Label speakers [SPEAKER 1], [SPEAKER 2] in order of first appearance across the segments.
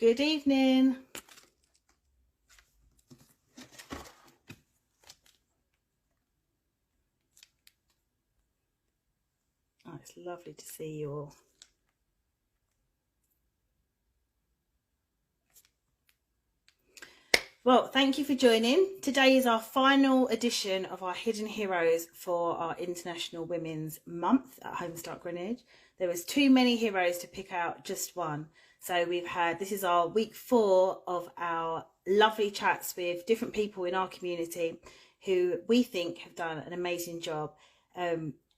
[SPEAKER 1] Good evening. Oh, it's lovely to see you all. Well, thank you for joining. Today is our final edition of our Hidden Heroes for our International Women's Month at Homestart Greenwich. There was too many heroes to pick out just one. So this is our week 4 of our lovely chats with different people in our community who we think have done an amazing job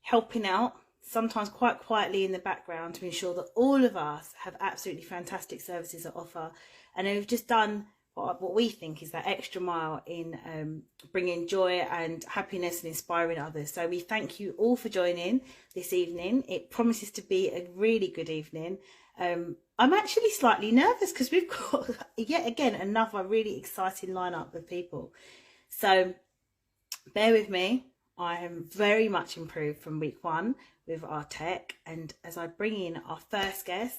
[SPEAKER 1] helping out, sometimes quite quietly in the background, to ensure that all of us have absolutely fantastic services at offer. And they've just done what we think is that extra mile in bringing joy and happiness and inspiring others. So we thank you all for joining this evening. It promises to be a really good evening. I'm actually slightly nervous because we've got yet again another really exciting lineup of people. So bear with me. I am very much improved from week 1 with our tech. And as I bring in our first guest,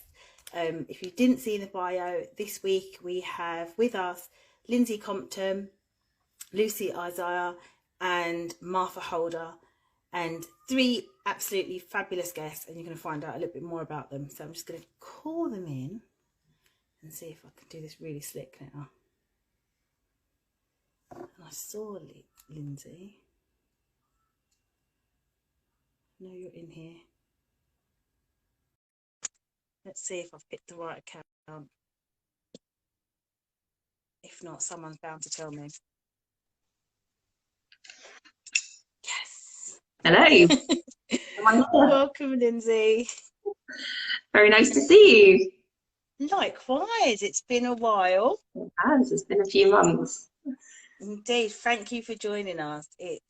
[SPEAKER 1] if you didn't see in the bio, this week we have with us Lindsay Compton, Lucy Isaiah and Martha Holder, and 3 absolutely fabulous guests, and you're going to find out a little bit more about them. So I'm just going to call them in and see if I can do this really slick now. And I saw Lindsay. I know you're in here. Let's see if I've picked the right account. If not, someone's bound to tell me. Yes.
[SPEAKER 2] Hello.
[SPEAKER 1] Welcome, Lindsay.
[SPEAKER 2] Very nice to see
[SPEAKER 1] you. Likewise, it's been a while.
[SPEAKER 2] It has. It's been a few months.
[SPEAKER 1] Indeed. Thank you for joining us. It's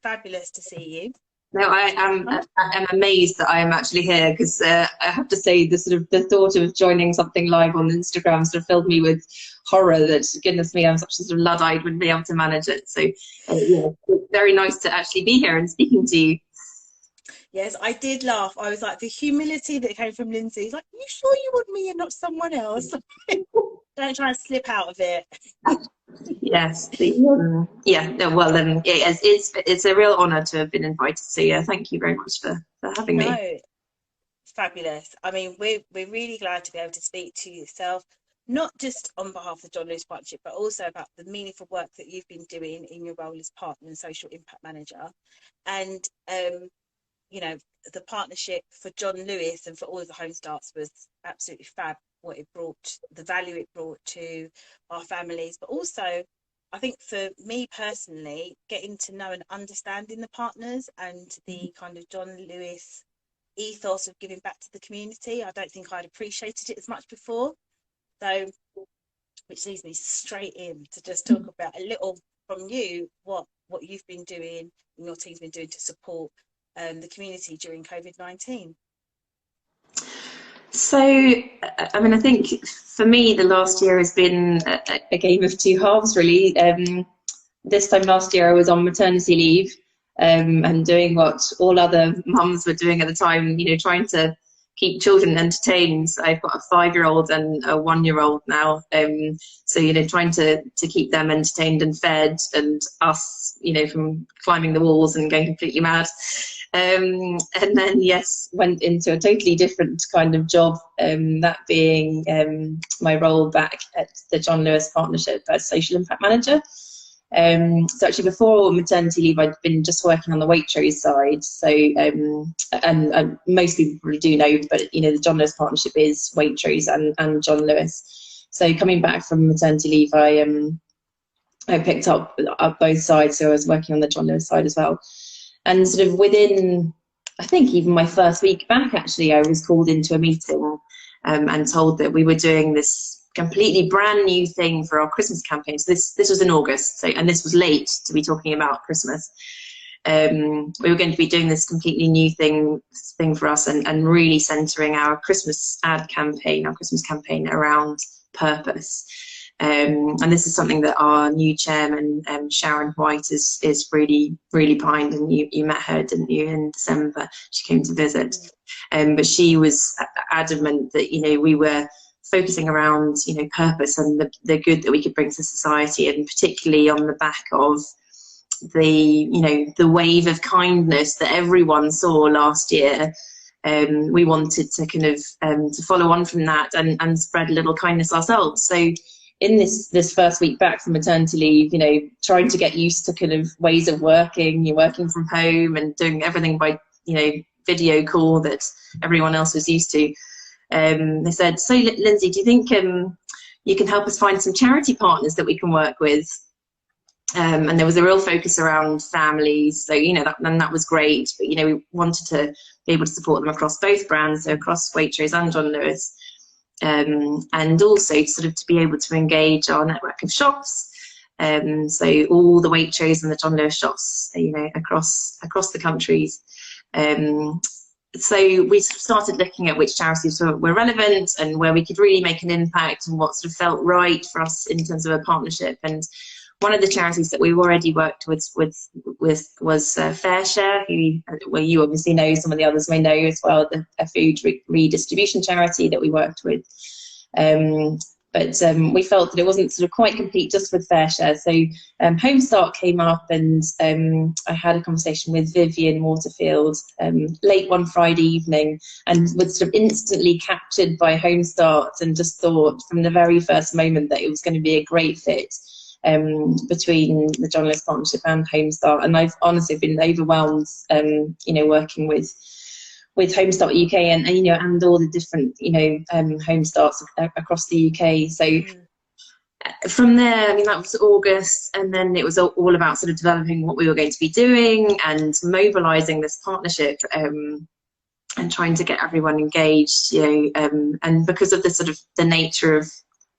[SPEAKER 1] fabulous to see you.
[SPEAKER 2] No, I'm amazed that I am actually here, because I have to say the thought of joining something live on Instagram sort of filled me with horror that, goodness me, I'm such a sort of Luddite, wouldn't be able to manage it. So yeah, it's very nice to actually be here and speaking to you.
[SPEAKER 1] Yes, I did laugh. I was like, the humility that came from Lindsay. Like, you sure you want me and not someone else? Don't try and slip out of it.
[SPEAKER 2] Yes. Yeah. No, well, it's a real honour to have been invited. So yeah, thank you very much for having me.
[SPEAKER 1] Fabulous. I mean, we're really glad to be able to speak to yourself, not just on behalf of the John Lewis Partnership, but also about the meaningful work that you've been doing in your role as partner and social impact manager. And you know, the partnership for John Lewis and for all of the home starts was absolutely fab. What it brought, the value it brought to our families, but also I think for me personally, getting to know and understanding the partners and the kind of John Lewis ethos of giving back to the community. I don't think I'd appreciated it as much before. So, which leads me straight in to just talk about a little from you, what you've been doing and your team's been doing to support the community during COVID-19.
[SPEAKER 2] So, I mean, I think for me, the last year has been a game of 2 halves, really. This time last year, I was on maternity leave and doing what all other mums were doing at the time, you know, trying to keep children entertained. I've got a 5-year-old and a 1-year-old now. So, you know, trying to keep them entertained and fed, and us, you know, from climbing the walls and going completely mad. And then, yes, went into a totally different kind of job, that being my role back at the John Lewis Partnership as social impact manager. So actually before maternity leave, I'd been just working on the Waitrose side. So, and most people probably do know, but you know, the John Lewis Partnership is Waitrose and John Lewis. So coming back from maternity leave, I picked up both sides. So I was working on the John Lewis side as well. And sort of within, I think even my first week back, actually, I was called into a meeting and told that we were doing this completely brand new thing for our Christmas campaign. So this was in August, so, and this was late to be talking about Christmas. We were going to be doing this completely new thing for us, and really centering our Christmas ad campaign, our Christmas campaign, around purpose. And this is something that our new chairman, Sharon White, is really, really behind. And you met her, didn't you, in December? She came to visit. But she was adamant that, you know, we were focusing around, you know, purpose and the good that we could bring to society, and particularly on the back of the, you know, the wave of kindness that everyone saw last year. We wanted to kind of to follow on from that and spread a little kindness ourselves. So in this first week back from maternity leave, you know, trying to get used to kind of ways of working, you're working from home and doing everything by, you know, video call that everyone else was used to. They said, so Lindsay, do you think you can help us find some charity partners that we can work with? And there was a real focus around families, so, you know, that was great, but, you know, we wanted to be able to support them across both brands, so across Waitrose and John Lewis, and also sort of to be able to engage our network of shops, so all the Waitrose and the John Lewis shops, you know, across the countries. So we sort of started looking at which charities were relevant and where we could really make an impact and what sort of felt right for us in terms of a partnership. And one of the charities that we already worked with was FareShare, who, well, you obviously know, some of the others may know as well, a food redistribution charity that we worked with. But we felt that it wasn't sort of quite complete just with FareShare. So Homestart came up, and I had a conversation with Vivian Waterfield late one Friday evening, and was sort of instantly captured by Homestart, and just thought from the very first moment that it was going to be a great fit between the John Lewis Partnership and Homestart. And I've honestly been overwhelmed, you know, working with Homestart UK and you know, and all the different, you know, Homestarts across the UK. So from there, I mean, that was August, and then it was all about sort of developing what we were going to be doing and mobilising this partnership, and trying to get everyone engaged, you know, and because of the sort of the nature of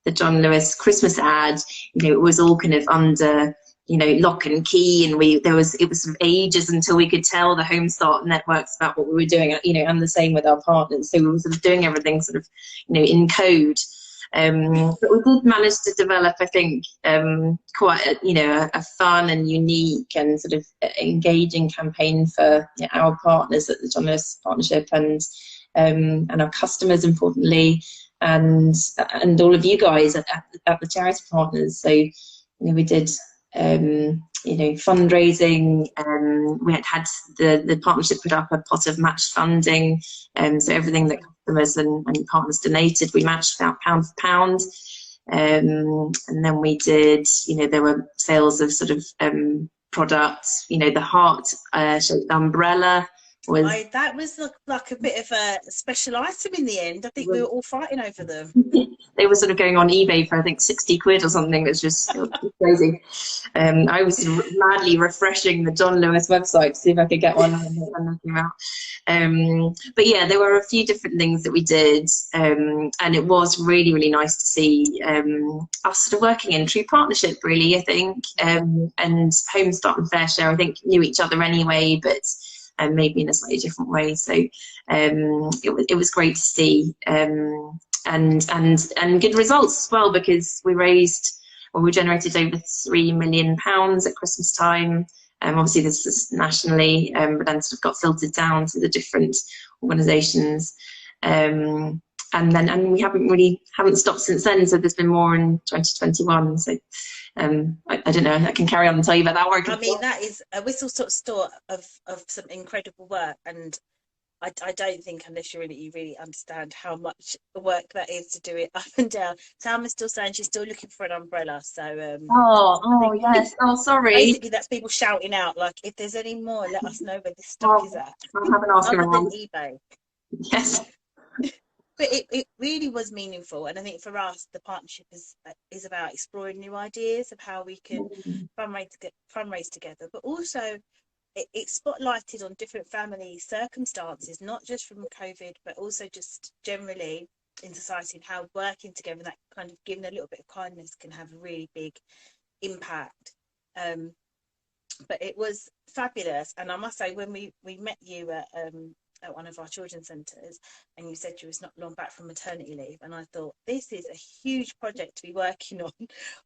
[SPEAKER 2] the John Lewis Christmas ad, you know, it was all kind of under, you know, lock and key, and it was sort of ages until we could tell the Homestart networks about what we were doing, you know, and the same with our partners. So we were sort of doing everything sort of, you know, in code. But we did manage to develop, I think, quite a, you know, a fun and unique and sort of engaging campaign for, you know, our partners at the John Lewis Partnership, and our customers, importantly, and all of you guys at the charity partners. So, you know, we did, you know, fundraising. We had the partnership put up a pot of matched funding, so everything that customers and partners donated, we matched out pound for pound. And then we did, you know, there were sales of sort of products, you know, the heart shaped umbrella was...
[SPEAKER 1] that was like a bit of a special item in the end. I think we were all fighting over them.
[SPEAKER 2] They were sort of going on eBay for, I think, 60 quid or something. It was just crazy. I was sort of madly refreshing the John Lewis website to see if I could get one and nothing out. But yeah, there were a few different things that we did, and it was really, really nice to see us sort of working in true partnership, really, I think. And Homestart and FareShare, I think, knew each other anyway, but maybe in a slightly different way. So it was great to see. And good results as well, because we generated over £3 million at Christmas time. Obviously this is nationally, but then sort of got filtered down to the different organisations. And we haven't stopped since then. So there's been more in 2021. So I don't know, I can carry on and tell you about that work.
[SPEAKER 1] I mean, that is a whistle-stop of some incredible work, and I don't think, unless you really understand how much work that is to do it up and down. Salma's still saying she's still looking for an umbrella. So
[SPEAKER 2] oh yes. Oh, sorry.
[SPEAKER 1] Basically, that's people shouting out, like, if there's any more, let us know where this stock is at.
[SPEAKER 2] I'll have an ask around.
[SPEAKER 1] eBay.
[SPEAKER 2] Yes.
[SPEAKER 1] But it really was meaningful, and I think for us, the partnership is about exploring new ideas of how we can fundraise together, but also it spotlighted on different family circumstances, not just from COVID, but also just generally in society, and how working together, that kind of giving a little bit of kindness, can have a really big impact. But it was fabulous, and I must say, when we met you at one of our children's centres, and you said you was not long back from maternity leave, and I thought, this is a huge project to be working on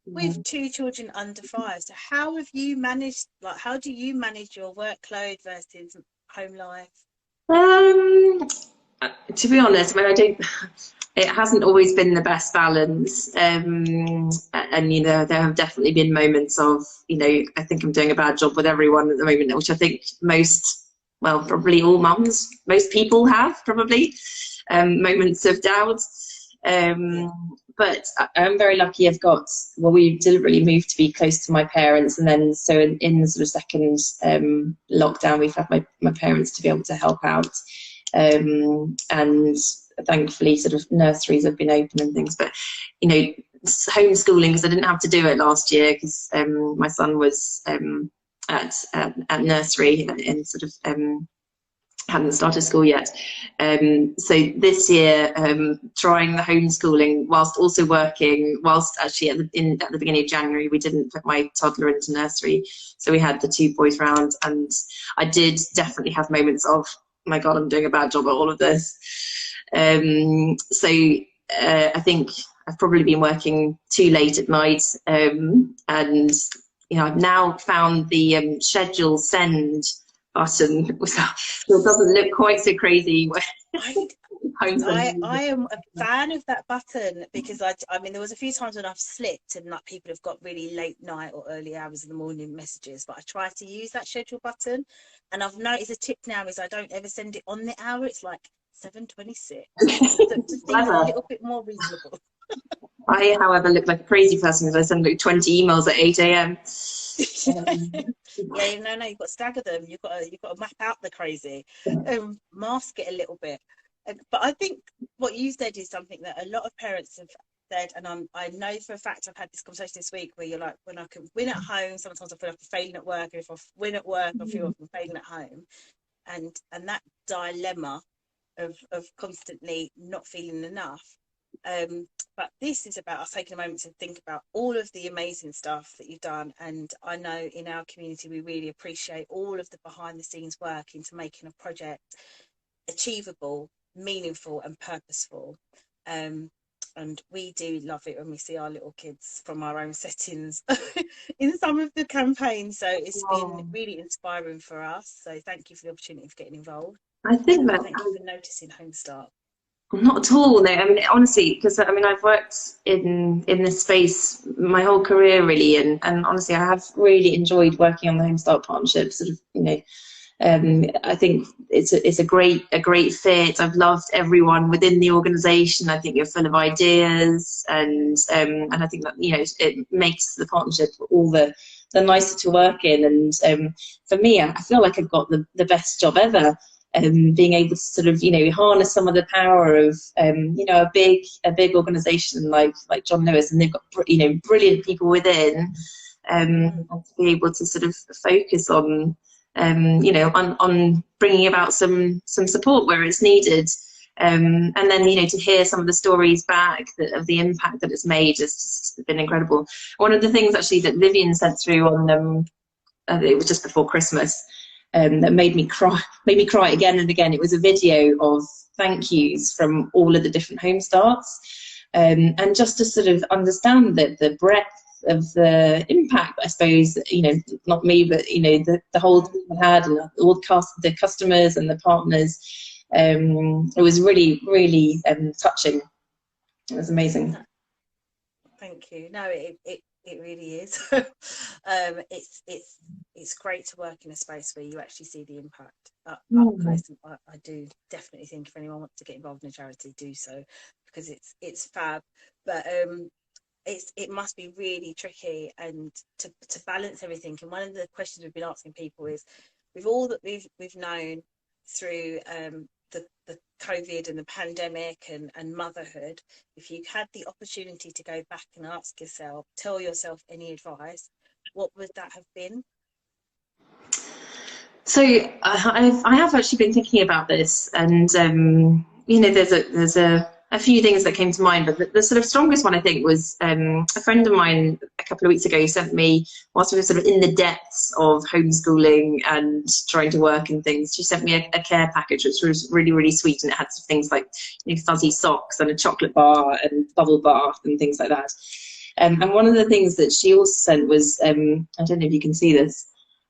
[SPEAKER 1] with 2 children under 5. So how have you managed, like, how do you manage your workload versus home life?
[SPEAKER 2] To be honest, I mean, it hasn't always been the best balance. And, you know, there have definitely been moments of, you know, I think I'm doing a bad job with everyone at the moment, which I think well, probably all mums, most people have probably moments of doubt. But I'm very lucky. We deliberately moved to be close to my parents, and then so in the sort of second lockdown, we've had my parents to be able to help out, and thankfully sort of nurseries have been open and things. But, you know, homeschooling, because I didn't have to do it last year because my son was at nursery and sort of hadn't started school yet. So this year, trying the homeschooling whilst also working, whilst actually at the beginning of January, we didn't put my toddler into nursery. So we had the 2 boys round, and I did definitely have moments of, my God, I'm doing a bad job at all of this. So I think I've probably been working too late at night, and, you know, I've now found the schedule send button, which doesn't look quite so crazy.
[SPEAKER 1] I am a fan of that button, because I mean, there was a few times when I've slipped and like people have got really late night or early hours in the morning messages, but I try to use that schedule button, and I've noticed a tip now is I don't ever send it on the hour. It's like 7:26. Just things a little bit more reasonable.
[SPEAKER 2] I, however, look like a crazy person because I send like 20 emails at 8 a.m.
[SPEAKER 1] Yeah, no, you've got to stagger them. You've got to map out the crazy, mask it a little bit. But I think what you said is something that a lot of parents have said, and I know for a fact I've had this conversation this week where you're like, when I can win at home, sometimes I feel like I'm failing at work, and if I win at work, I feel like I'm failing at home, and that dilemma of constantly not feeling enough. But this is about us taking a moment to think about all of the amazing stuff that you've done, and I know in our community we really appreciate all of the behind the scenes work into making a project achievable, meaningful and purposeful. And we do love it when we see our little kids from our own settings in some of the campaigns, so it's been really inspiring for us. So thank you for the opportunity for getting involved.
[SPEAKER 2] I think that
[SPEAKER 1] thank you for noticing Homestart.
[SPEAKER 2] Not at all. No, I mean, honestly, because I mean, I've worked in this space my whole career, really, and honestly, I have really enjoyed working on the Homestart Partnership. Sort of, you know, I think it's a great fit. I've loved everyone within the organisation. I think you're full of ideas, and I think that, you know, it makes the partnership all the nicer to work in. And for me, I feel like I've got the best job ever. Being able to sort of, you know, harness some of the power of, you know, a big organisation like John Lewis, and they've got, you know, brilliant people within, and to be able to sort of focus on, you know, on bringing about some support where it's needed, and then, you know, to hear some of the stories back of the impact that it's made has just been incredible. One of the things actually that Vivian sent through on, it was just before Christmas. That made me cry again and again. It was a video of thank yous from all of the different Homestarts, and just to sort of understand the breadth of the impact, I suppose, you know, not me, but, you know, the whole team had, and all the customers and the partners. It was really, really touching. It was amazing.
[SPEAKER 1] Thank you. No, it really is. It's great to work in a space where you actually see the impact up close. I do definitely think if anyone wants to get involved in a charity, do so, because it's fab. But it must be really tricky and to balance everything. And one of the questions we've been asking people is, with all that we've known through the COVID and the pandemic and motherhood, if you had the opportunity to go back and tell yourself any advice, what would that have been?
[SPEAKER 2] So I have actually been thinking about this, and you know, there's a few things that came to mind, but the sort of strongest one, I think, was a friend of mine a couple of weeks ago sent me, whilst we were sort of in the depths of homeschooling and trying to work and things, she sent me a care package, which was really, really sweet, and it had things like, you know, fuzzy socks and a chocolate bar and bubble bath and things like that. And one of the things that she also sent was, I don't know if you can see this,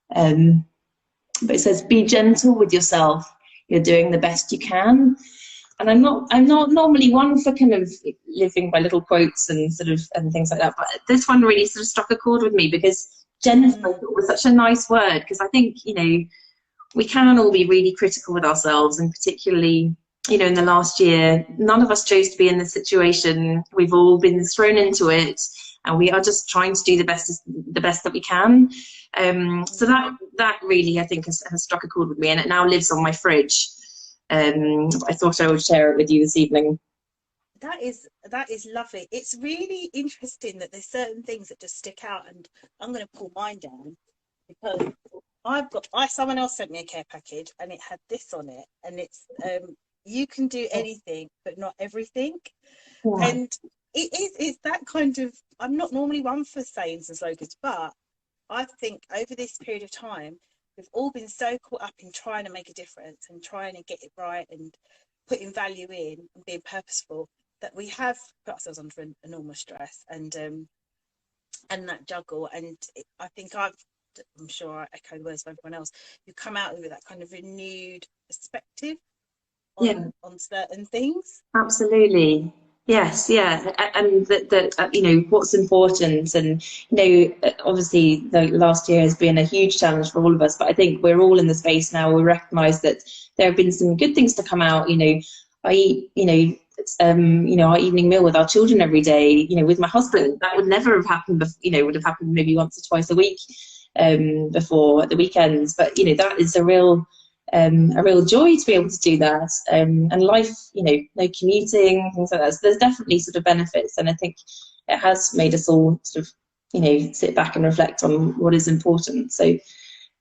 [SPEAKER 2] but it says, be gentle with yourself. You're doing the best you can. and I'm not normally one for kind of living by little quotes and sort of and things like that, but this one really sort of struck a chord with me because generous, I thought, was such a nice word, because I think, you know, we can all be really critical with ourselves, and particularly, you know, in the last year, none of us chose to be in this situation. We've all been thrown into it, and we are just trying to do the best that we can. So that really, I think, has struck a chord with me, and it now lives on my fridge. I thought I would share it with you this evening.
[SPEAKER 1] That is lovely. It's really interesting that there's certain things that just stick out, and I'm going to pull mine down because someone else sent me a care package and it had this on it, and it's you can do anything but not everything.
[SPEAKER 2] Yeah.
[SPEAKER 1] And it's that kind of, I'm not normally one for sayings and slogans, but I think over this period of time we've all been so caught up in trying to make a difference and trying to get it right and putting value in and being purposeful, that we have put ourselves under an enormous stress and that juggle. And I think I'm sure I echo the words of everyone else. You come out with that kind of renewed perspective
[SPEAKER 2] Yeah.
[SPEAKER 1] on certain things.
[SPEAKER 2] Absolutely. Yes, yeah, and that you know what's important, and you know obviously the last year has been a huge challenge for all of us, but I think we're all in the space now. We recognise that there have been some good things to come out. You know, I eat, our evening meal with our children every day. You know, with my husband, that would never have happened. You know, would have happened maybe once or twice a week before at the weekends. But you know, that is a real joy to be able to do that. And life, you know, no commuting, things like that. So there's definitely sort of benefits, and I think it has made us all sort of, you know, sit back and reflect on what is important. So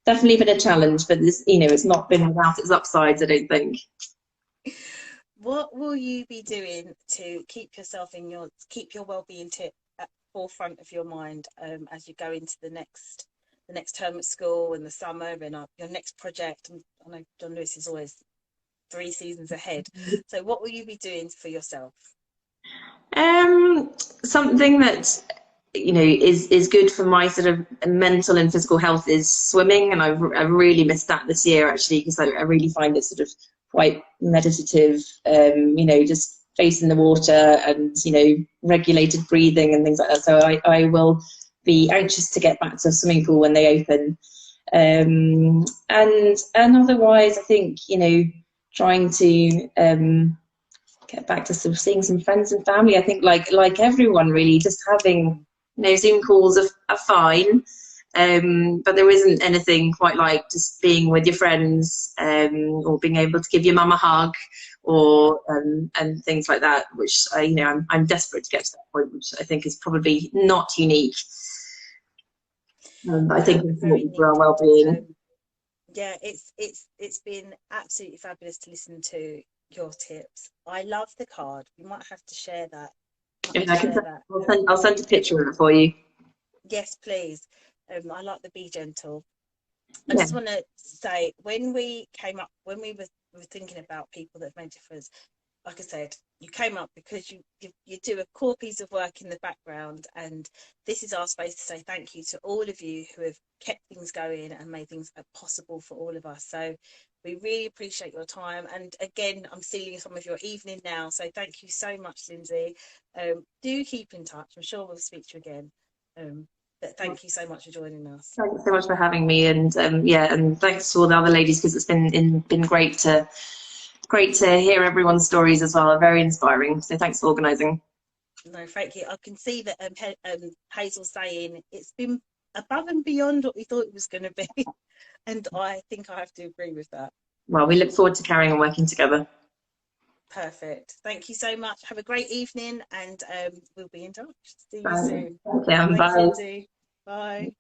[SPEAKER 2] definitely been a challenge, but this, you know, it's not been without its upsides, I don't think.
[SPEAKER 1] What will you be doing to keep your well-being at the forefront of your mind as you go into the next term at school and the summer and your next project? And I know John Lewis is always 3 seasons ahead. So what will you be doing for yourself?
[SPEAKER 2] Something that, you know, is good for my sort of mental and physical health is swimming, and I've really missed that this year actually, because I really find it sort of quite meditative. You know, just facing the water and, you know, regulated breathing and things like that. So I will be anxious to get back to a swimming pool when they open. And otherwise, I think, you know, trying to get back to sort of seeing some friends and family. I think like everyone really, just having, you know, Zoom calls are fine. But there isn't anything quite like just being with your friends, or being able to give your mum a hug, or and things like that, which you know, I'm desperate to get to that point, which I think is probably not unique. I think it's
[SPEAKER 1] Very
[SPEAKER 2] important for our
[SPEAKER 1] needed.
[SPEAKER 2] well-being.
[SPEAKER 1] Yeah, it's been absolutely fabulous to listen to your tips. I love the card. We might have to share that.
[SPEAKER 2] And I'll send a picture of it for you.
[SPEAKER 1] Yes, please. I like the be gentle. I
[SPEAKER 2] Yeah.
[SPEAKER 1] just want to say, when we were thinking about people that have made a difference, like I said, you came up because you do a core piece of work in the background, and this is our space to say thank you to all of you who have kept things going and made things possible for all of us. So we really appreciate your time, and again, I'm seeing some of your evening now, so thank you so much, Lindsay. Do keep in touch. I'm sure we'll speak to you again. But thank you so much for joining us.
[SPEAKER 2] Thanks so much for having me, and yeah, and thanks to all the other ladies, because it's been great to hear everyone's stories as well. They're very inspiring. So thanks for organising.
[SPEAKER 1] No, thank you. I can see that Hazel saying it's been above and beyond what we thought it was going to be, and I think I have to agree with that.
[SPEAKER 2] Well, we look forward to carrying on working together.
[SPEAKER 1] Perfect. Thank you so much. Have a great evening, and we'll be in touch. See you
[SPEAKER 2] Bye.
[SPEAKER 1] soon.
[SPEAKER 2] Okay,
[SPEAKER 1] Thanks,
[SPEAKER 2] bye.
[SPEAKER 1] Lindsay. Bye.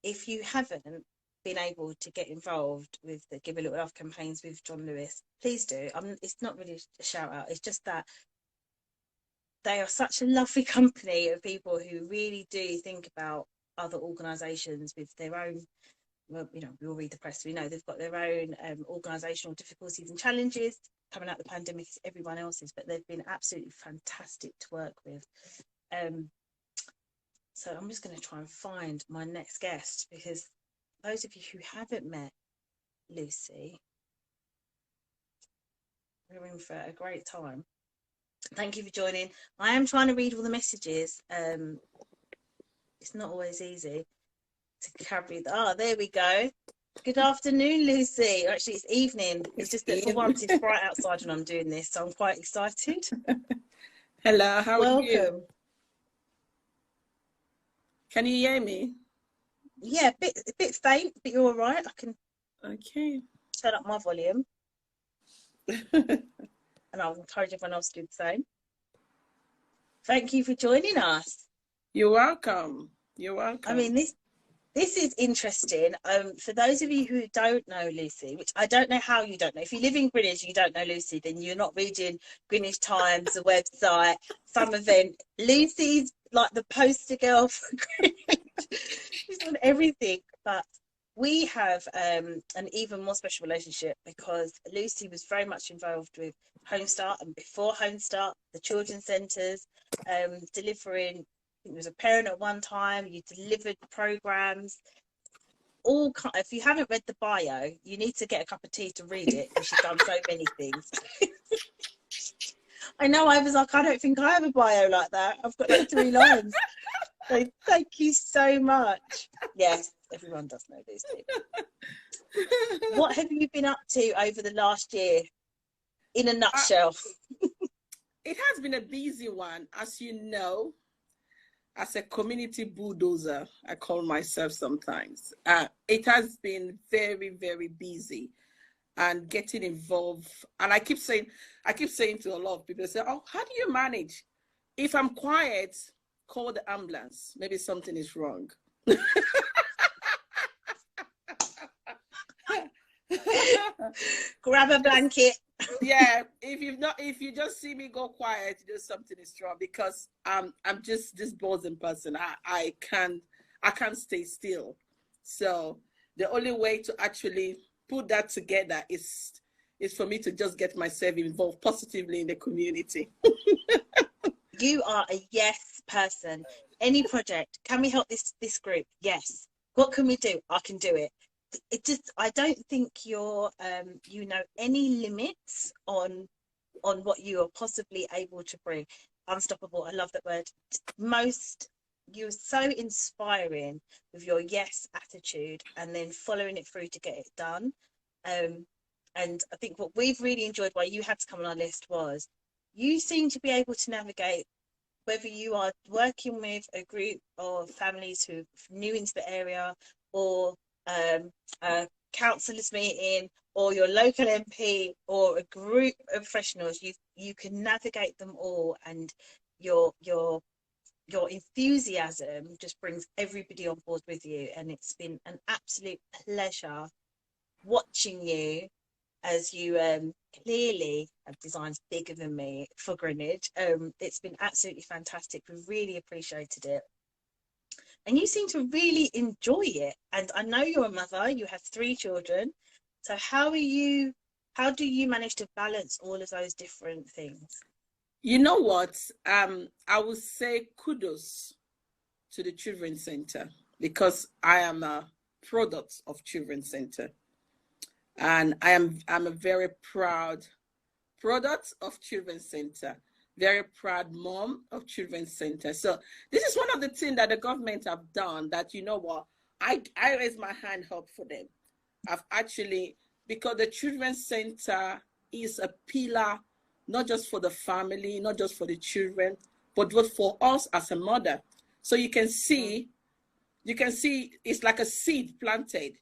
[SPEAKER 1] If you haven't been able to get involved with the Give a Little Love campaigns with John Lewis, please do. It's not really a shout out. It's just that they are such a lovely company of people who really do think about other organisations with their own, well, you know, we all read the press, we know they've got their own organisational difficulties and challenges coming out of the pandemic as everyone else's, but they've been absolutely fantastic to work with. So I'm just going to try and find my next guest, because those of you who haven't met Lucy. We're in for a great time. Thank you for joining. I am trying to read all the messages. It's not always easy to carry. There we go. Good afternoon, Lucy. Actually, it's evening. It's just that for once it's bright outside when I'm doing this, so I'm quite excited.
[SPEAKER 3] Hello, how are you?
[SPEAKER 1] Welcome.
[SPEAKER 3] Can you hear me?
[SPEAKER 1] Yeah, a bit faint, but you're all right. I can turn up my volume. And I'll encourage everyone else to do the same. Thank you for joining us.
[SPEAKER 3] You're welcome. You're welcome.
[SPEAKER 1] I mean, this is interesting. For those of you who don't know Lucy, which I don't know how you don't know. If you live in Greenwich, you don't know Lucy, then you're not reading Greenwich Times, the website, some event. Lucy's like the poster girl for Greenwich. She's on everything. But we have an even more special relationship because Lucy was very much involved with Home Start, and before Home Start, the children's centres, delivering. It was a parent at one time. You delivered programs. If you haven't read the bio, you need to get a cup of tea to read it because she's done so many things. I know. I was like, I don't think I have a bio like that. I've got like 3 lines. So thank you so much. Yes, everyone does know these things. What have you been up to over the last year, in a nutshell?
[SPEAKER 3] It has been a busy one, as you know. As a community bulldozer, I call myself sometimes. It has been very, very busy and getting involved. And I keep saying to a lot of people, they say, oh, how do you manage? If I'm quiet, call the ambulance. Maybe something is wrong.
[SPEAKER 1] Grab a blanket.
[SPEAKER 3] Yeah, if you just see me go quiet, just something is wrong, because I'm just this buzzing person. I can't stay still. So the only way to actually put that together is for me to just get myself involved positively in the community.
[SPEAKER 1] You are a yes person. Any project, can we help this group? Yes. What can we do? I can do it. I don't think you're you know any limits on what you are possibly able to bring. Unstoppable. I love that word. You're so inspiring with your yes attitude and then following it through to get it done. And I think what we've really enjoyed why you had to come on our list was you seem to be able to navigate whether you are working with a group of families who are new into the area, or a councillors meeting, or your local MP, or a group of professionals. You can navigate them all, and your enthusiasm just brings everybody on board with you. And it's been an absolute pleasure watching you as you clearly have designs bigger than me for Greenwich. It's been absolutely fantastic. We really appreciated it. And you seem to really enjoy it. And I know you're a mother, you have 3 children. So how do you manage to balance all of those different things?
[SPEAKER 3] You know what? I would say kudos to the Children's Center, because I am a product of Children's Center. And I'm a very proud product of Children's Center, very proud mom of Children's Center. So this is one of the things that the government have done that, you know what, I raise my hand up for them. I've actually, because the Children's Center is a pillar, not just for the family, not just for the children, but for us as a mother. So you can see it's like a seed planted.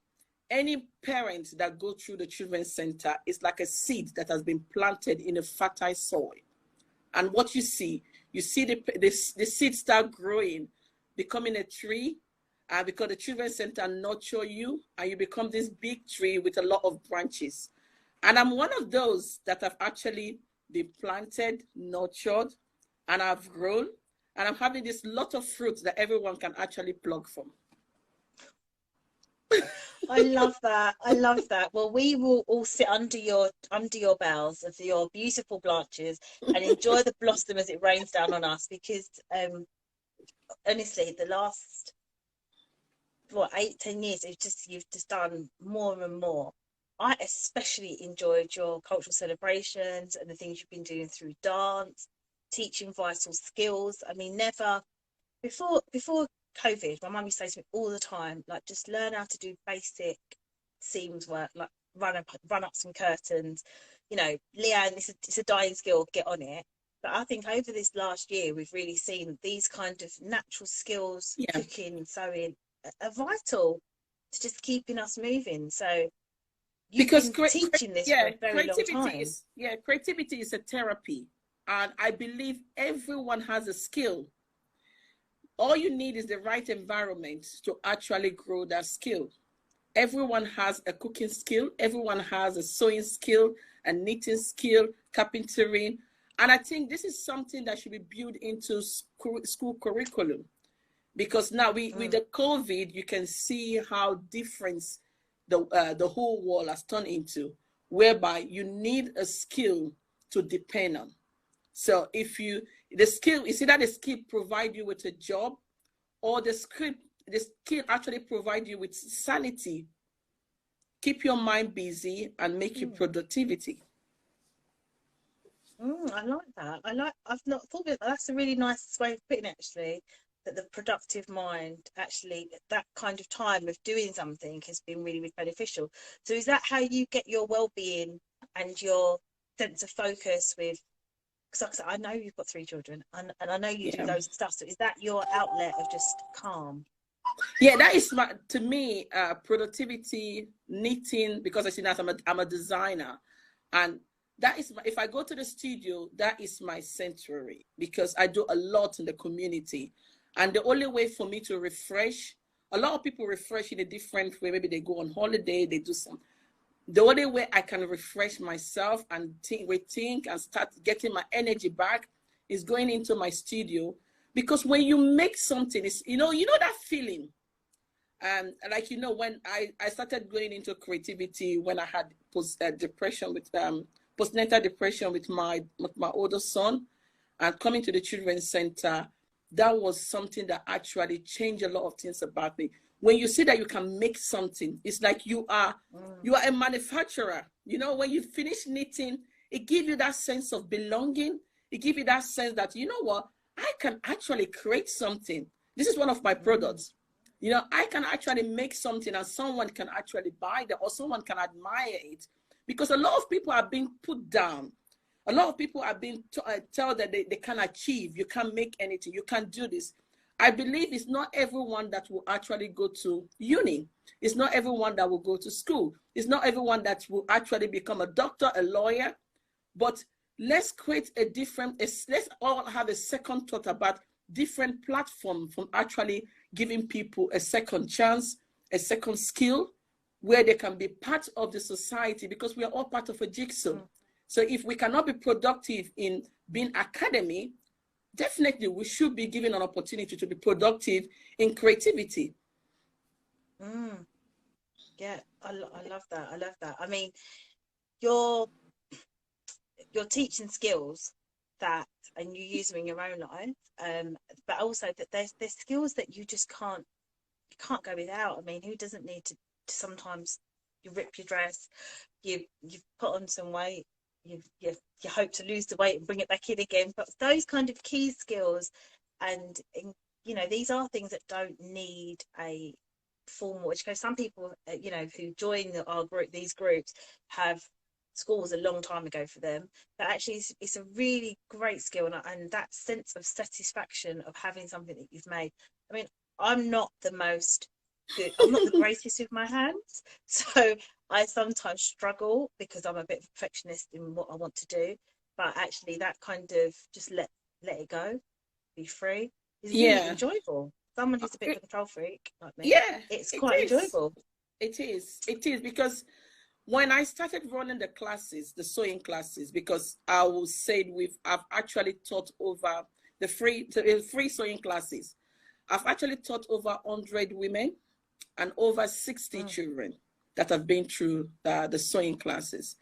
[SPEAKER 3] Any parent that go through the Children's Center is like a seed that has been planted in a fertile soil. And what you see the seed start growing, becoming a tree, because the Children's Center nurture you, and you become this big tree with a lot of branches. And I'm one of those that have actually been planted, nurtured, and I've grown, and I'm having this lot of fruits that everyone can actually pluck from.
[SPEAKER 1] I love that. I love that. Well, we will all sit under your boughs of your beautiful branches and enjoy the blossom as it rains down on us, because honestly, the last 8-10 years, you've just done more and more. I especially enjoyed your cultural celebrations and the things you've been doing through dance, teaching vital skills. I mean, never before COVID, my mum used to say to me all the time, like, just learn how to do basic seams work, like run up some curtains. You know, Leanne, it's a dying skill, get on it. But I think over this last year, we've really seen these kind of natural skills,
[SPEAKER 3] Yeah.
[SPEAKER 1] cooking, sewing, are vital to just keeping us moving. So you've
[SPEAKER 3] Because
[SPEAKER 1] been teaching this for a very long time.
[SPEAKER 3] creativity is a therapy, and I believe everyone has a skill. All you need is the right environment to actually grow that skill. Everyone has a cooking skill, everyone has a sewing skill, a knitting skill, carpentering. And I think this is something that should be built into school curriculum. Because now with the COVID, you can see how different the whole world has turned into, whereby you need a skill to depend on. So if the skill, is either the skill provide you with a job, or the skill actually provide you with sanity, keep your mind busy and make you productivity.
[SPEAKER 1] I like that. I've not thought of it. That's a really nice way of putting it, actually, that the productive mind, actually, that kind of time of doing something has been really, really beneficial. So is that how you get your well-being and your sense of focus with, because I know you've got 3 children and I know you do loads of stuff. So is that your outlet of just calm?
[SPEAKER 3] Yeah, that is to me, productivity, knitting, because I see that I'm a designer, and that is if I go to the studio, that is my sanctuary, because I do a lot in the community. And the only way for me to refresh, a lot of people refresh in a different way. Maybe they go on holiday, they do some. The only way I can refresh myself and rethink and start getting my energy back is going into my studio. Because when you make something, it's, you know that feeling. Like, when I started going into creativity, when I had postnatal depression with my older son, and coming to the children's center, that was something that actually changed a lot of things about me. When you see that you can make something, it's like you are a manufacturer. When you finish knitting, it gives you that sense of belonging. It gives you that sense that, you know what, I can actually create something. This is one of my products. I can actually make something and someone can actually buy that, or someone can admire it, because a lot of people are being put down. A lot of people are being told that they can't achieve. You can't make anything. You can't do this. I believe it's not everyone that will actually go to uni. It's not everyone that will go to school. It's not everyone that will actually become a doctor, a lawyer. But let's create let's all have a second thought about different platforms from actually giving people a second chance, a second skill, where they can be part of the society, because we are all part of a jigsaw. So if we cannot be productive in being academy, definitely we should be given an opportunity to be productive in creativity.
[SPEAKER 1] Yeah, I love that. I love that. I mean, your teaching skills that, and you use them in your own life, but also that there's skills that you just can't go without. I mean, who doesn't need to sometimes you rip your dress, you've put on some weight, you hope to lose the weight and bring it back in again, but those kind of key skills, and these are things that don't need a formal education. Some people who join these groups have schools a long time ago for them, but actually it's a really great skill, and that sense of satisfaction of having something that you've made. I mean, I'm not the most good, I'm not the greatest with my hands, so I sometimes struggle because I'm a bit of a perfectionist in what I want to do, but actually that kind of just let it go, be free, is really enjoyable. Someone who's a bit of a control freak like me, it's quite enjoyable.
[SPEAKER 3] It is because when I started running the classes, the sewing classes, because I will say I've actually taught over the free sewing classes. I've actually taught over 100 women and over 60 children that have been through the sewing classes.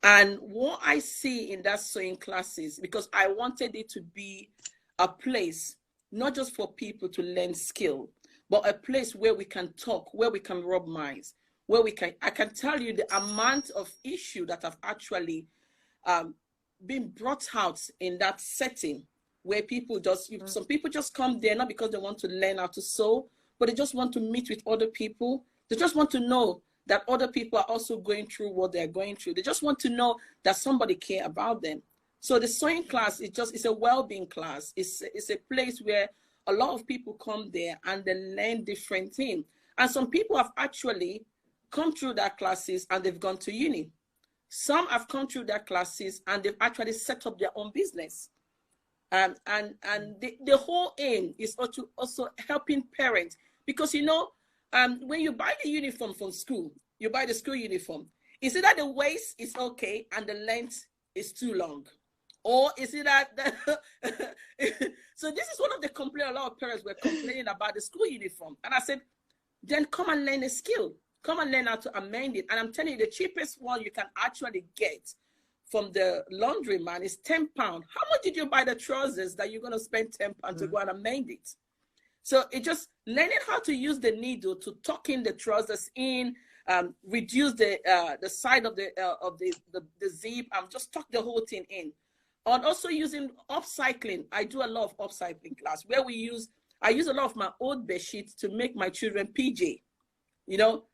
[SPEAKER 3] And what I see in that sewing classes, because I wanted it to be a place, not just for people to learn skill, but a place where we can talk, where we can rub minds, where I can tell you the amount of issue that have actually been brought out in that setting, where people just, some people just come there, not because they want to learn how to sew, but they just want to meet with other people. They just want to know that other people are also going through what they're going through. They just want to know that somebody care about them. So the sewing class it's a well-being class. It's a place where a lot of people come there and they learn different things. And some people have actually come through that classes and they've gone to uni. Some have come through their classes and they've actually set up their own business. And the whole aim is also helping parents, because when you buy the uniform from school, you buy the school uniform. Is it that the waist is okay and the length is too long? Or is it that so this is one of the complaints a lot of parents were complaining about the school uniform. And I said, then come and learn a skill. Come and learn how to amend it. And I'm telling you, the cheapest one you can actually get from the laundryman is £10. How much did you buy the trousers that you're going to spend £10 to go and amend it? So it just learning how to use the needle to tuck in the trousers in, reduce the side of the zip, and just tuck the whole thing in. And also using upcycling. I do a lot of upcycling class where I use a lot of my old bed sheets to make my children PJ.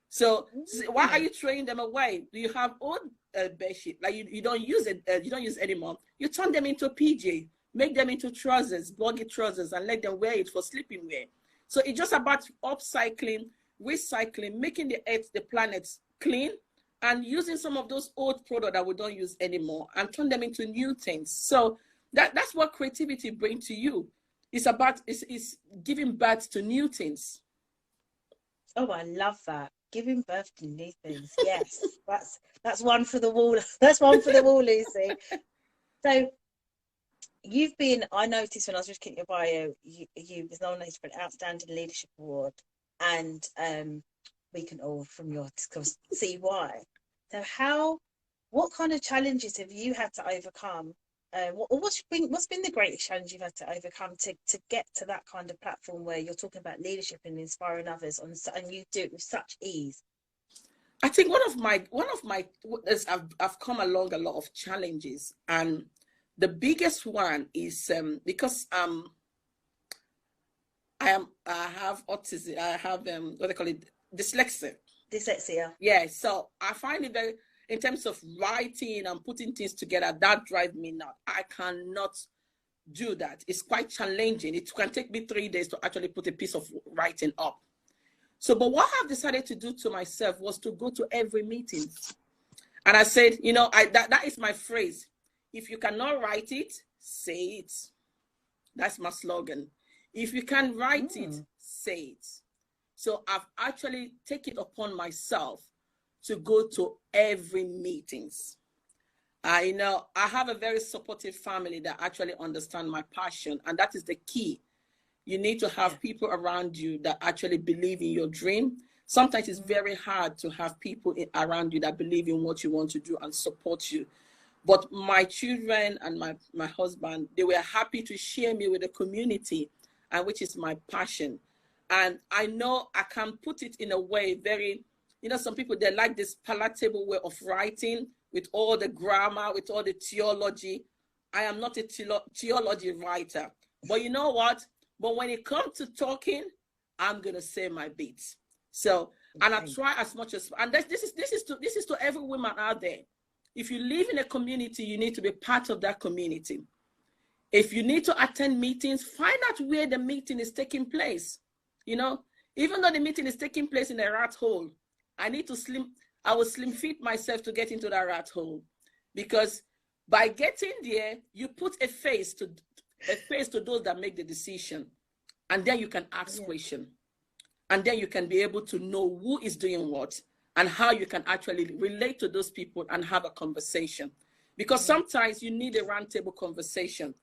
[SPEAKER 3] So why are you throwing them away? Do you have old bed sheet like you don't use it? You don't use anymore. You turn them into PJ, make them into trousers, bloggy trousers, and let them wear it for sleeping wear. So it's just about upcycling, recycling, making the earth, the planet clean, and using some of those old products that we don't use anymore and turn them into new things. So that's what creativity brings to you. It's about it's giving birth to new things.
[SPEAKER 1] Oh, I love that. Giving birth to new things. Yes, that's one for the wall. That's one for the wall, Lucy. So I noticed when I was just looking at your bio, you was nominated for an Outstanding Leadership Award, and we can all from your discourse see why. So what kind of challenges have you had to overcome? What's been the greatest challenge you've had to overcome to get to that kind of platform where you're talking about leadership and inspiring others, and you do it with such ease?
[SPEAKER 3] I think one of my I've come along a lot of challenges, and the biggest one is because I have autism. I have what they call it, dyslexia.
[SPEAKER 1] Dyslexia.
[SPEAKER 3] Yeah, so I find it very, in terms of writing and putting things together, that drives me nuts. I cannot do that. It's quite challenging. It can take me 3 days to actually put a piece of writing up. So, but what I've decided to do to myself was to go to every meeting. And I said, that is my phrase. If you cannot write it, say it. That's my slogan. If you can write it, say it. So I've actually taken it upon myself to go to every meetings. I have a very supportive family that actually understand my passion, and that is the key. You need to have people around you that actually believe in your dream. Sometimes it's very hard to have people around you that believe in what you want to do and support you. But my children and my husband, they were happy to share me with the community, and which is my passion. And I know I can put it in a way very, some people, they like this palatable way of writing with all the grammar, with all the theology. I am not a theology writer. But you know what? But when it comes to talking, I'm going to say my bits. So, and I try as much as, and this is to every woman out there. If you live in a community, you need to be part of that community. If you need to attend meetings, find out where the meeting is taking place. Even though the meeting is taking place in a rat hole, I will slim fit myself to get into that rat hole, because by getting there, you put a face to those that make the decision, and then you can ask questions, and then you can be able to know who is doing what and how you can actually relate to those people and have a conversation. Because sometimes you need a roundtable conversation.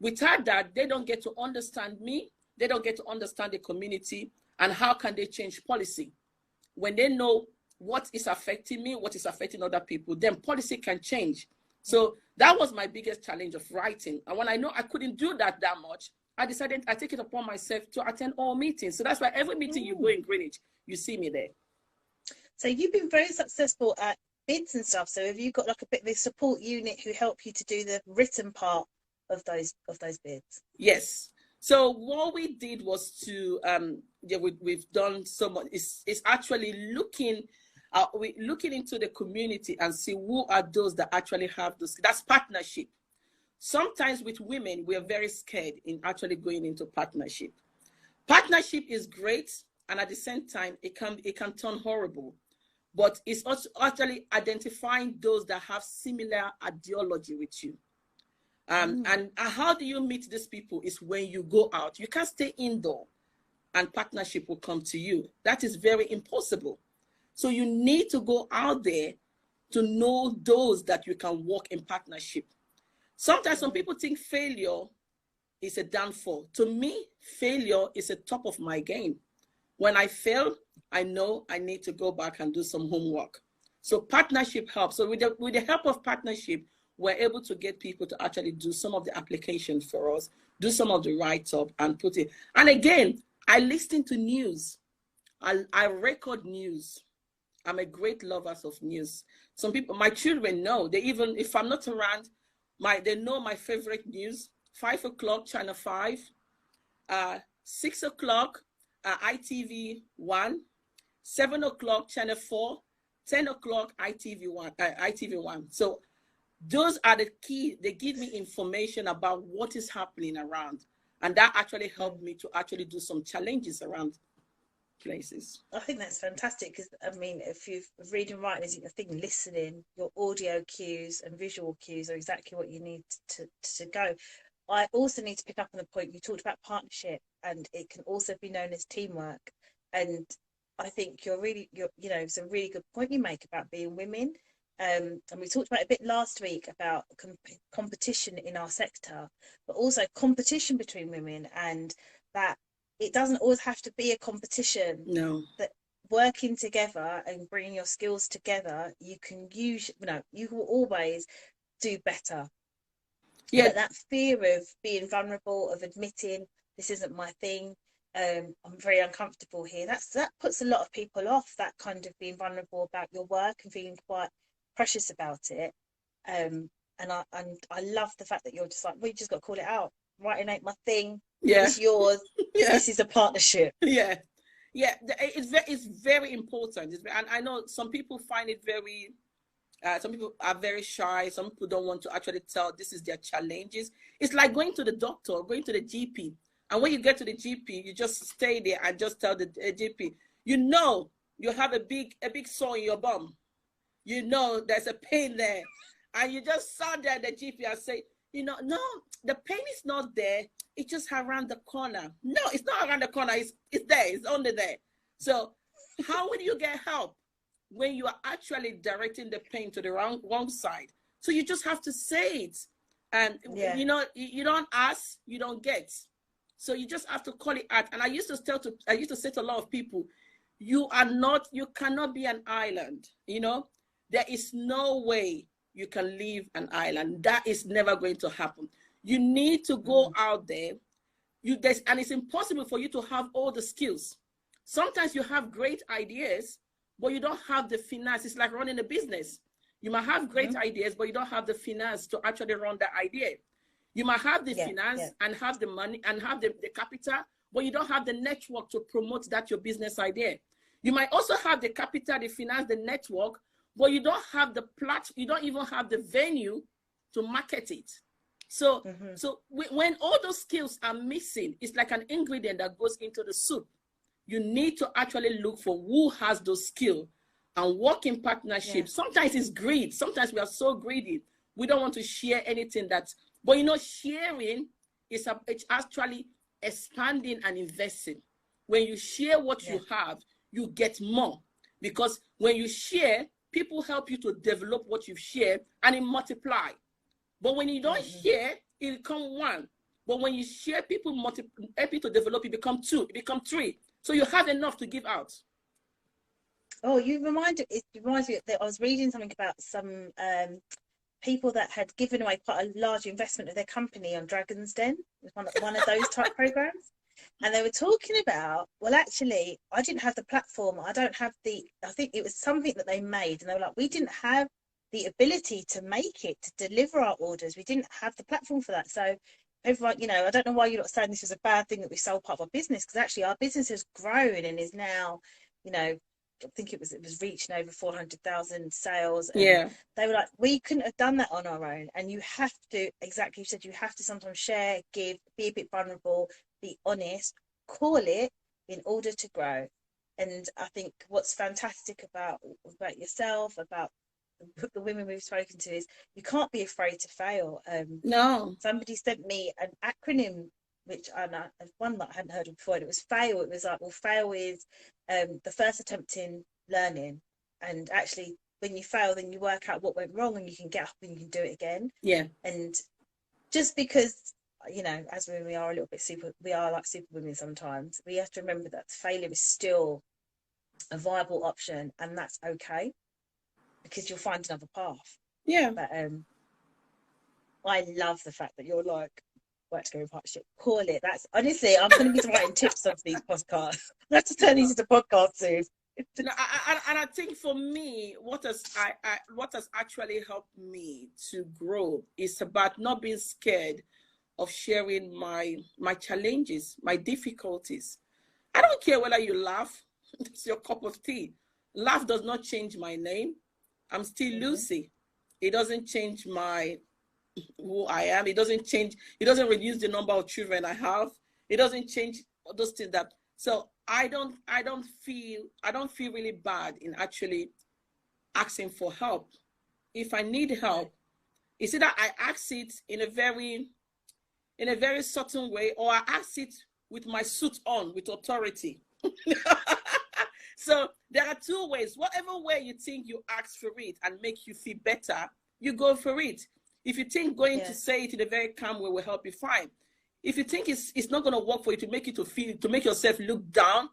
[SPEAKER 3] Without that, they don't get to understand me. They don't get to understand the community, and how can they change policy? When they know what is affecting me, what is affecting other people, then policy can change. So that was my biggest challenge of writing. And when I know I couldn't do that much, I decided I take it upon myself to attend all meetings. So that's why every meeting you go in Greenwich, you see me there.
[SPEAKER 1] So you've been very successful at bids and stuff. So have you got like a bit of a support unit who help you to do the written part of those bids?
[SPEAKER 3] Yes. So what we did was to yeah, we've done so much. It's actually looking into the community and see who are those that actually have those. That's partnership. Sometimes with women, we are very scared in actually going into partnership. Partnership is great, and at the same time, it can turn horrible. But it's also actually identifying those that have similar ideology with you. And how do you meet these people is when you go out. You can't stay indoor and partnership will come to you. That is very impossible. So you need to go out there to know those that you can work in partnership. Sometimes some people think failure is a downfall. To me, failure is a top of my game. When I fail, I know I need to go back and do some homework. So partnership helps. So with the help of partnership, we're able to get people to actually do some of the application for us, do some of the write-up and put it. And again, I listen to news. I record news. I'm a great lover of news. Some people, my children know, they even, if I'm not around, they know my favorite news. 5 o'clock, Channel 5, 6 o'clock, ITV1, 7 o'clock, Channel 4, 10 o'clock, ITV1. So those are the key. They give me information about what is happening around. And that actually helped me to actually do some challenges around places.
[SPEAKER 1] I think that's fantastic because, I mean, if you're reading and writing, I think listening, your audio cues and visual cues are exactly what you need to go. I also need to pick up on the point you talked about partnership, and it can also be known as teamwork. And I think you know, it's a really good point you make about being women. And we talked about it a bit last week about competition in our sector, but also competition between women, and that it doesn't always have to be a competition.
[SPEAKER 3] No.
[SPEAKER 1] That working together and bringing your skills together, you can you will always do better. Yeah. But that fear of being vulnerable, of admitting this isn't my thing, I'm very uncomfortable here. That puts a lot of people off, that kind of being vulnerable about your work and feeling quite precious about it. And I love the fact that you're just like, we just got to call it out. Writing ain't my thing. Yeah. It's yours. Yeah. This is a partnership.
[SPEAKER 3] Yeah. Yeah. It's very important. And I know some people find it very, some people are very shy. Some people don't want to actually tell this is their challenges. It's like going to the doctor, going to the GP. And when you get to the GP, you just stay there and just tell the GP, you know, you have a big sore in your bum. You know, there's a pain there. And you just stand there at the GP and say, you know, no, the pain is not there. It's just around the corner. No, it's not around the corner. It's there. It's only there. So how will you get help when you are actually directing the pain to the wrong side? So you just have to say it. And, you know, you don't ask, you don't get. So you just have to call it out. And I used to say to a lot of people, you cannot be an island. You know, there is no way you can leave an island. That is never going to happen. You need to go out there. And it's impossible for you to have all the skills. Sometimes you have great ideas, but you don't have the finance. It's like running a business. You might have great ideas, but you don't have the finance to actually run that idea. You might have the finance and have the money and have the capital, but you don't have the network to promote your business idea. You might also have the capital, the finance, the network, but you don't have the you don't even have the venue to market it. So, when all those skills are missing, it's like an ingredient that goes into the soup. You need to actually look for who has those skills and work in partnership. Yeah. Sometimes it's greed. Sometimes we are so greedy. We don't want to share anything but you know, sharing is it's actually expanding and investing. When you share what you have, you get more. Because when you share, people help you to develop what you've shared and it multiply. But when you don't share, it becomes one. But when you share, people help you to develop, it becomes two, it becomes three. So you have enough to give out.
[SPEAKER 1] Oh, it reminds me that I was reading something about some people that had given away quite a large investment of their company on Dragon's Den. It was one of those type programs. and they were talking about, well, actually, I didn't have the platform. I don't have the, I think it was something that they made, and they were like, we didn't have the ability to make it, to deliver our orders. We didn't have the platform for that. So everyone, you know, I don't know why you're not saying this was a bad thing that we sold part of our business, because actually our business has grown and is now, you know, I think it was reaching over 400,000 sales. And
[SPEAKER 3] Yeah.
[SPEAKER 1] they were like, we couldn't have done that on our own. And you have to, exactly, you said, you have to sometimes share, give, be a bit vulnerable, be honest, call it in order to grow. And I think what's fantastic about yourself, about the women we've spoken to, is you can't be afraid to fail.
[SPEAKER 3] No.
[SPEAKER 1] Somebody sent me an acronym, which one that I hadn't heard of before, and it was FAIL. It was like, well, FAIL is the first attempt in learning, and actually when you fail, then you work out what went wrong and you can get up and you can do it again.
[SPEAKER 3] Yeah.
[SPEAKER 1] And just because, you know, as women, we are a little bit we are like super women sometimes, we have to remember that failure is still a viable option, and that's okay, because you'll find another path.
[SPEAKER 3] Yeah.
[SPEAKER 1] But I love the fact that you're like, work together in partnership, call it. That's honestly, I'm going to be writing tips of these podcasts. Let's just turn these into podcasts soon.
[SPEAKER 3] And I think for me, what has actually helped me to grow is about not being scared of sharing my challenges, my difficulties. I don't care whether you laugh. It's your cup of tea. Laugh does not change my name. I'm still Lucy. It doesn't change who I am. It doesn't change. It doesn't reduce the number of children I have. It doesn't change those things. So I don't feel really bad in actually asking for help. If I need help, it's either I ask it in a very certain way, or I ask it with my suit on, with authority. So there are two ways. Whatever way you think you ask for it and make you feel better, you go for it. If you think going to say it in a very calm way will help you, fine. If you think it's not going to work for you, to make yourself look down,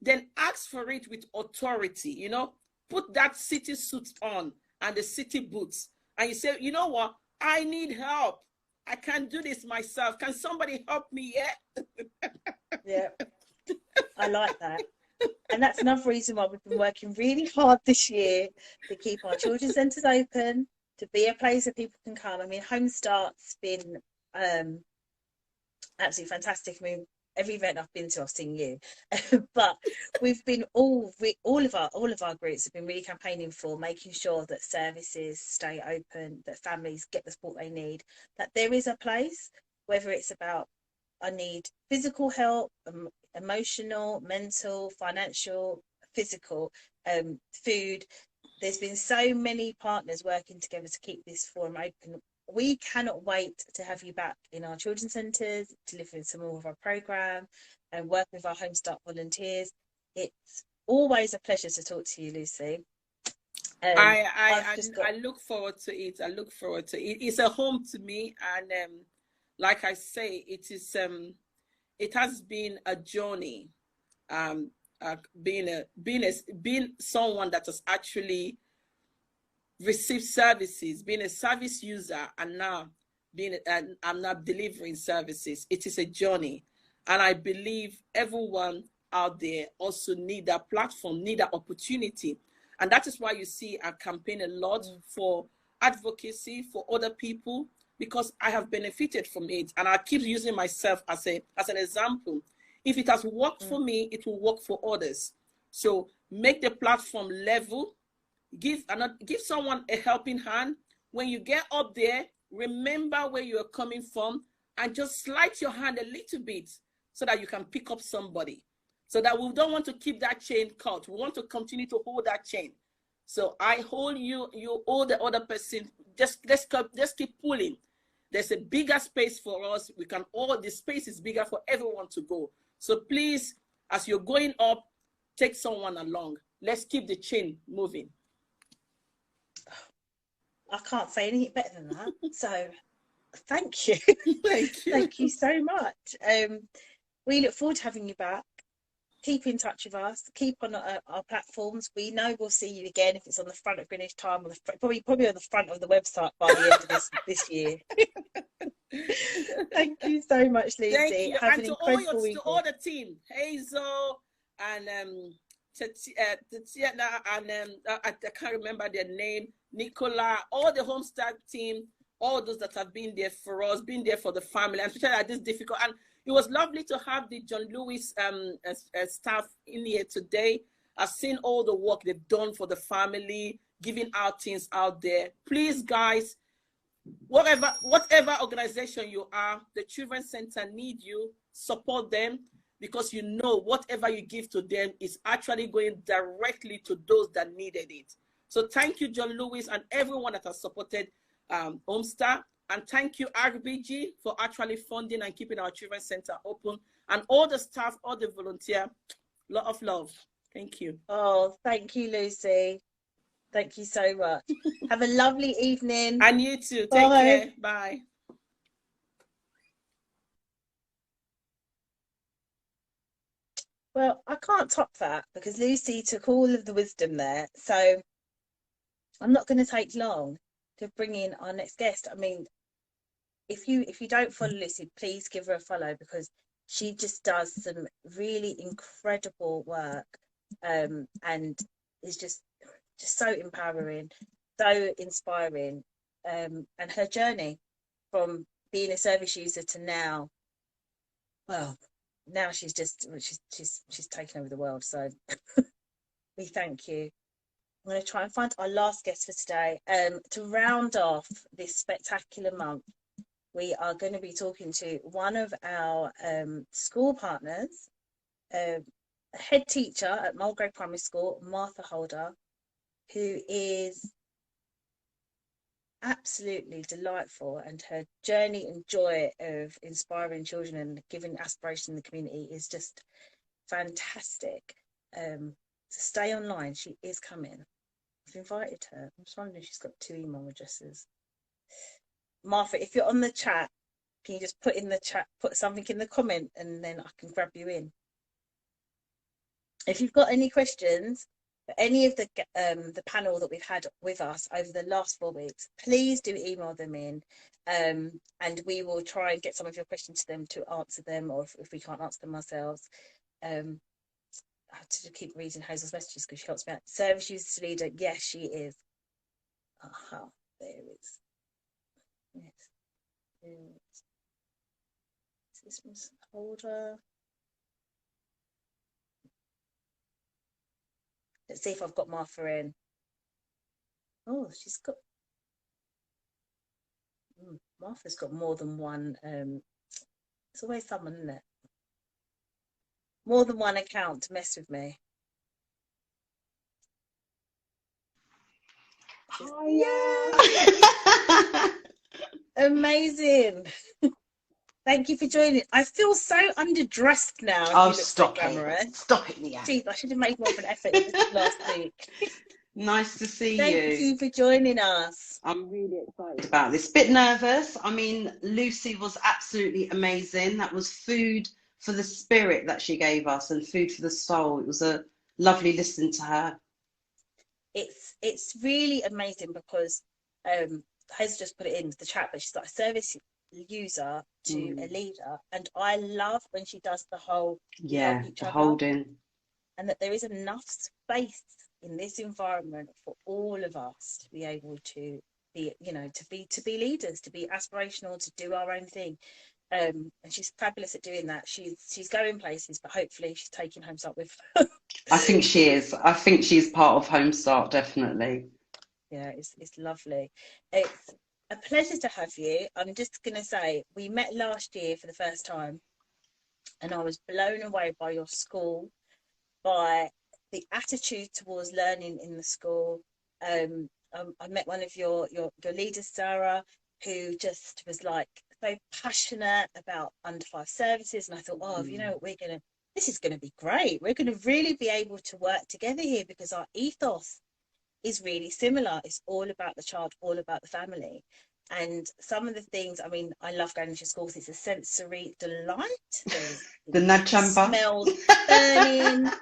[SPEAKER 3] then ask for it with authority. You know, put that city suit on and the city boots, and you say, you know what, I need help. I can't do this myself. Can somebody help me yet?
[SPEAKER 1] Yeah, I like that. And that's another reason why we've been working really hard this year to keep our children's centres open, to be a place that people can come. I mean, Home Start's been absolutely fantastic. I mean, every event I've been to, I've seen you. But we've been all of our groups have been really campaigning for making sure that services stay open, that families get the support they need, that there is a place, whether it's about, I need physical help, emotional, mental, financial, physical, food. There's been so many partners working together to keep this forum open. We cannot wait to have you back in our children's centres, delivering some more of our programme and work with our Home Start volunteers. It's always a pleasure to talk to you, Lucy.
[SPEAKER 3] I look forward to it. I look forward to it. It's a home to me, and like I say, it has been a journey. Being someone that has actually received services, being a service user, and now I'm not delivering services. It is a journey, and I believe everyone out there also need that platform, need that opportunity, and that is why you see I campaign a lot for advocacy for other people, because I have benefited from it, and I keep using myself as an example. If it has worked for me, it will work for others. So make the platform level. Give someone a helping hand. When you get up there, remember where you are coming from, and just slide your hand a little bit so that you can pick up somebody. So that we don't want to keep that chain cut. We want to continue to hold that chain. So I hold you, you hold the other person. Let's keep pulling. There's a bigger space for us. The space is bigger for everyone to go. So please, as you're going up, take someone along. Let's keep the chain moving.
[SPEAKER 1] I can't say anything better than that. So thank you.
[SPEAKER 3] Thank you.
[SPEAKER 1] Thank you so much. We look forward to having you back. Keep in touch with us. Keep on our platforms. We know we'll see you again, if it's on the front of Greenwich Time, or probably on the front of the website by the end of this year. Thank you so much, Lucy.
[SPEAKER 3] Thank you.
[SPEAKER 1] Have
[SPEAKER 3] And
[SPEAKER 1] an
[SPEAKER 3] to
[SPEAKER 1] incredible
[SPEAKER 3] to
[SPEAKER 1] weekend.
[SPEAKER 3] all the team, Hazel and Tatiana and I can't remember their name, Nicola, all the Homestart team, all those that have been there for us, been there for the family, and especially at this difficult. And it was lovely to have the John Lewis staff in here today. I've seen all the work they've done for the family, giving out things out there. Please, guys, whatever organization you are, the Children's Center need you. Support them, because you know whatever you give to them is actually going directly to those that needed it. So thank you, John Lewis, and everyone that has supported Homestar. And thank you, RBG, for actually funding and keeping our Children's Center open. And all the staff, all the volunteers, lot of love. Thank you.
[SPEAKER 1] Oh, thank you, Lucy. Thank you so much. Have a lovely evening.
[SPEAKER 3] And you too.
[SPEAKER 1] Bye.
[SPEAKER 3] Take care. Bye.
[SPEAKER 1] Well, I can't top that, because Lucy took all of the wisdom there. So I'm not going to take long to bring in our next guest. I mean, if you don't follow Lucy, please give her a follow, because she just does some really incredible work, and is just so empowering, so inspiring, and her journey from being a service user to now, well, now she's taken over the world. So we thank you. I'm going to try and find our last guest for today. To round off this spectacular month, we are going to be talking to one of our school partners, a head teacher at Mulgrave Primary School, Martha Holder, who is absolutely delightful, and her journey and joy of inspiring children and giving aspiration in the community is just fantastic. So stay online, she is coming. I've invited her. I'm just wondering if she's got 2 email addresses. Martha, if you're on the chat, can you just put in the chat, put something in the comment, and then I can grab you in. If you've got any questions for any of the panel that we've had with us over the last 4 weeks, please do email them in, and we will try and get some of your questions to them to answer them, or if we can't answer them ourselves. I have to keep reading Hazel's messages because she helps me out. Service user leader, yes, she is. Aha, there it is. Yes. Is this Miss Holder? Let's see if I've got Martha in. Oh, she's got. Martha's got more than one. It's always someone, isn't it? More than one account to mess with me.
[SPEAKER 4] Oh, yeah.
[SPEAKER 1] Amazing. Thank you for joining. I feel so underdressed now.
[SPEAKER 4] Oh, stop it. Stop it, Leanne.
[SPEAKER 1] Jeez, I should have made more of an effort last week.
[SPEAKER 4] Nice to see you.
[SPEAKER 1] Thank you for joining us.
[SPEAKER 4] I'm really excited about this. Bit nervous. I mean, Lucy was absolutely amazing. That was food for the spirit that she gave us, and food for the soul. It was a lovely listen to her.
[SPEAKER 1] It's really amazing, because Hazel just put it in the chat, but she's got a service user to a leader, and I love when she does the whole
[SPEAKER 4] the holding,
[SPEAKER 1] and that there is enough space in this environment for all of us to be able to be, you know, to be leaders, to be aspirational, to do our own thing. And she's fabulous at doing that. She's going places, but hopefully she's taking Homestart with her.
[SPEAKER 4] I think she is. I think she's part of Homestart, definitely.
[SPEAKER 1] Yeah, it's lovely. It's a pleasure to have you. I'm just going to say, we met last year for the first time, and I was blown away by your school, by the attitude towards learning in the school. I met one of your leaders, Sarah, who just was like so passionate about under 5 services, and I thought, oh, you know, this is going to be great. We're going to really be able to work together here, because our ethos is really similar. It's all about the child, all about the family. And some of the things, I mean, I love going to schools. It's a sensory delight.
[SPEAKER 4] The Nachamba
[SPEAKER 1] smells burning.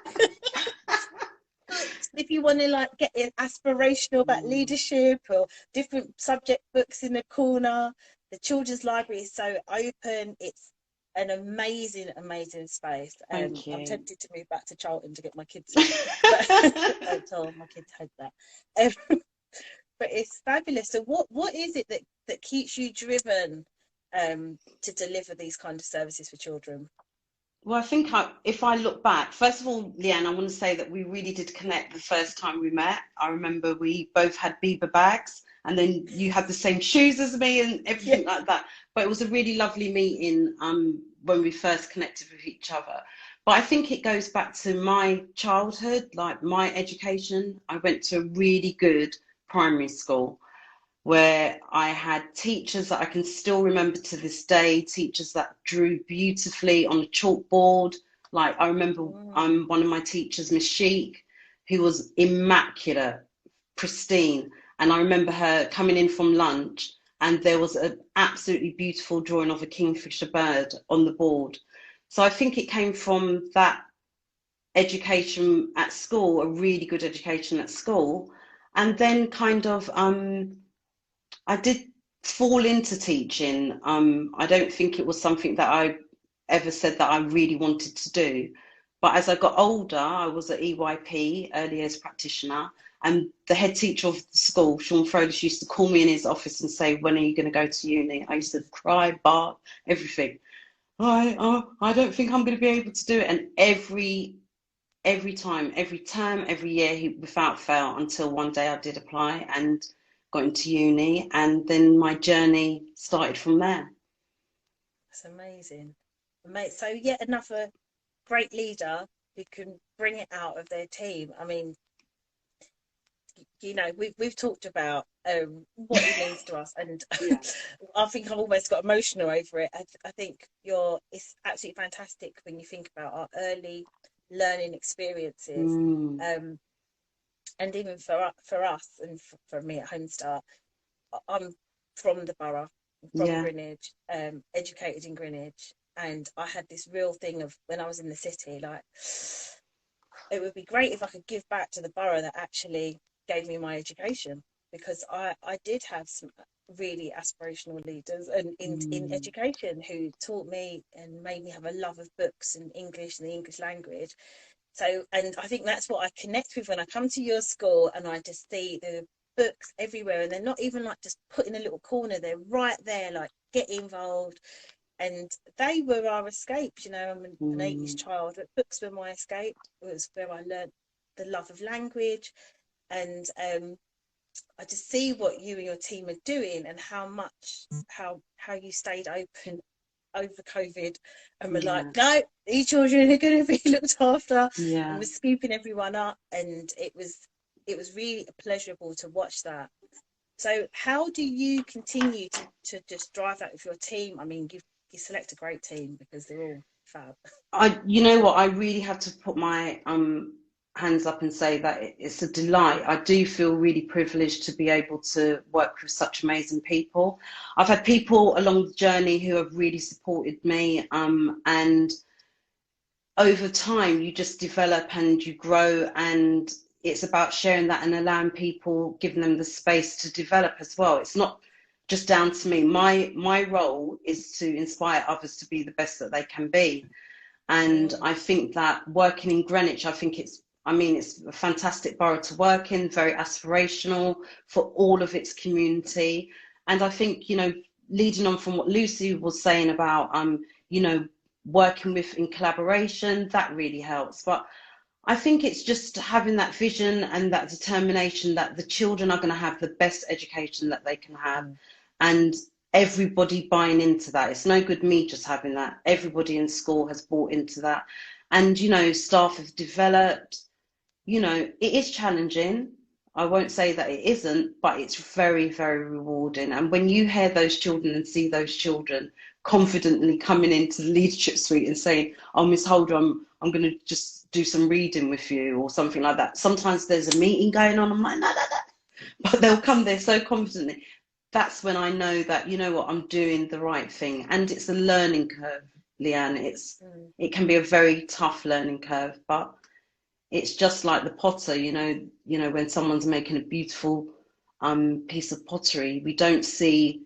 [SPEAKER 1] If you want to like get aspirational about leadership, or different subject books in the corner, The children's library is so open. It's an amazing space.
[SPEAKER 4] Thank you.
[SPEAKER 1] I'm tempted to move back to Charlton to get my kids in, but I told my kids hate that. But it's fabulous. So what is it that keeps you driven to deliver these kind of services for children?
[SPEAKER 4] Well, I think if I look back, first of all, Leanne, I want to say that we really did connect the first time we met. I remember we both had Bieber bags, and then you had the same shoes as me and everything like that. But it was a really lovely meeting when we first connected with each other. But I think it goes back to my childhood, like my education. I went to a really good primary school where I had teachers that I can still remember to this day, teachers that drew beautifully on a chalkboard. Like I remember one of my teachers, Miss Sheik, who was immaculate, pristine. And I remember her coming in from lunch and there was an absolutely beautiful drawing of a kingfisher bird on the board. So I think it came from that education at school, a really good education at school. And then kind of, I did fall into teaching. I don't think it was something that I ever said that I really wanted to do. But as I got older, I was at EYP, early years practitioner, and the head teacher of the school, Sean Frolis, used to call me in his office and say, when are you going to go to uni? I used to cry, bark, everything. I don't think I'm going to be able to do it. And every time, every term, every year, without fail, until one day I did apply and got into uni, and then my journey started from there.
[SPEAKER 1] That's amazing. So yet another great leader who can bring it out of their team. I mean, you know, we've talked about what it means to us, and I think I've almost got emotional over it. I think it's absolutely fantastic when you think about our early learning experiences. And even for us and for me at Homestart, I'm from the borough, from Greenwich, educated in Greenwich, and I had this real thing of when I was in the city, like it would be great if I could give back to the borough that actually gave me my education, because I did have some really aspirational leaders and in education who taught me and made me have a love of books and English and the English language. So, and I think that's what I connect with when I come to your school and I just see the books everywhere, and they're not even like just put in a little corner, they're right there, like get involved. And they were our escapes, you know. I'm an 80s child, but books were my escape. It was where I learned the love of language. And I just see what you and your team are doing and how you stayed open over COVID, and we're like, no, these children are going to be looked after, and we're scooping everyone up, and it was really pleasurable to watch that. So how do you continue to just drive that with your team? I mean, you select a great team because they're all fab.
[SPEAKER 4] You know what, I really have to put my hands up and say that it's a delight. I do feel really privileged to be able to work with such amazing people. I've had people along the journey who have really supported me, and over time you just develop and you grow, and it's about sharing that and allowing people, giving them the space to develop as well. It's not just down to me. My role is to inspire others to be the best that they can be. And I think that working in Greenwich, it's a fantastic borough to work in, very aspirational for all of its community. And I think, you know, leading on from what Lucy was saying about, you know, working with in collaboration, that really helps. But I think it's just having that vision and that determination that the children are going to have the best education that they can have, and everybody buying into that. It's no good me just having that. Everybody in school has bought into that. And, you know, staff have developed. You know, it is challenging. I won't say that it isn't, but it's very, very rewarding. And when you hear those children and see those children confidently coming into the leadership suite and saying, oh, Miss Holder, I'm going to just do some reading with you or something like that. Sometimes there's a meeting going on. I'm like, no. But they'll come there so confidently. That's when I know that, you know what, I'm doing the right thing. And it's a learning curve, Leanne. It can be a very tough learning curve, but it's just like the potter, you know, when someone's making a beautiful piece of pottery, we don't see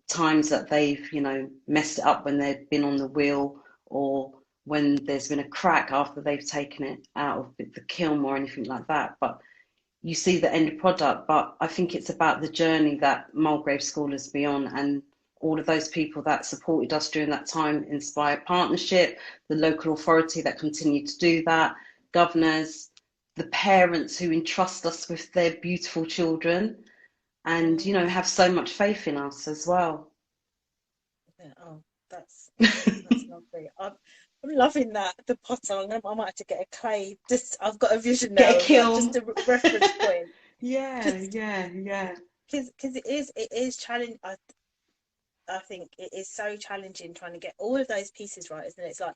[SPEAKER 4] times that they've, you know, messed it up when they've been on the wheel, or when there's been a crack after they've taken it out of the kiln or anything like that. But you see the end product. But I think it's about the journey that Mulgrave School has been on, and all of those people that supported us during that time, Inspire Partnership, the local authority that continued to do that, governors, the parents who entrust us with their beautiful children, and, you know, have so much faith in us as well.
[SPEAKER 1] Yeah, oh, that's lovely. I'm loving that, the potter. I might have to get a clay. I've got a vision now.
[SPEAKER 4] Get a kiln.
[SPEAKER 1] Just a reference point.
[SPEAKER 4] Yeah.
[SPEAKER 1] Because it is challenging. I think it is so challenging trying to get all of those pieces right, isn't it? It's like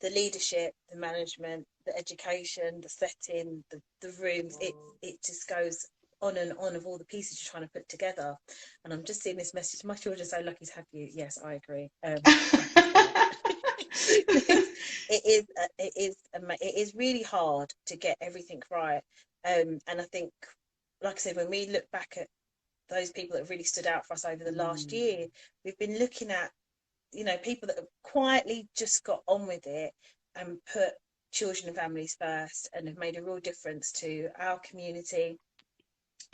[SPEAKER 1] the leadership, the management, the education, the setting, the rooms. It just goes on and on of all the pieces you're trying to put together. And I'm just seeing this message. My children are so lucky to have you. Yes, I agree. It is really hard to get everything right. And I think, like I said, when we look back at those people that have really stood out for us over the last year, we've been looking at, you know, people that have quietly just got on with it and put children and families first, and have made a real difference to our community,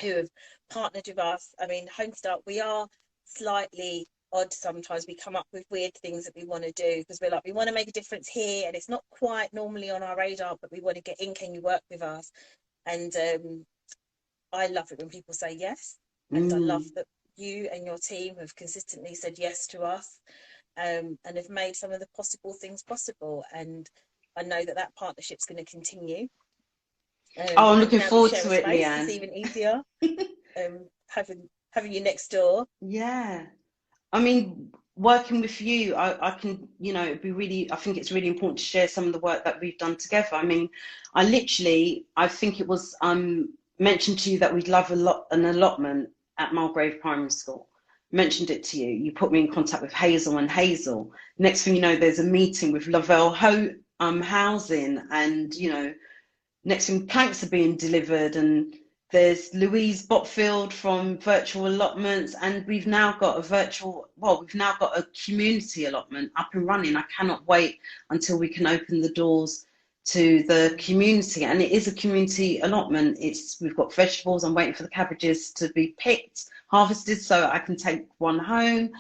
[SPEAKER 1] who have partnered with us. I mean, Homestart, we are slightly odd sometimes. We come up with weird things that we want to do, because we're like, we want to make a difference here, and it's not quite normally on our radar, but we want to get in. Can you work with us? And I love it when people say yes. And I love that you and your team have consistently said yes to us, and have made some of the possible things possible. And I know that partnership's going to continue.
[SPEAKER 4] I'm looking forward to it, Leanne.
[SPEAKER 1] It's even easier having you next door.
[SPEAKER 4] Yeah. I mean, working with you, I can, you know, I think it's really important to share some of the work that we've done together. I mean, I think it was mentioned to you that we'd love an allotment at Mulgrave Primary School. Mentioned it to you. You put me in contact with Hazel and Hazel. Next thing you know, there's a meeting with Lavelle Housing, and, you know, next thing, planks are being delivered, and there's Louise Botfield from Virtual Allotments, and we've now got a community allotment up and running. I cannot wait until we can open the doors to the community, and it is a community allotment. We've got vegetables. I'm waiting for the cabbages to be picked, harvested, so I can take one home.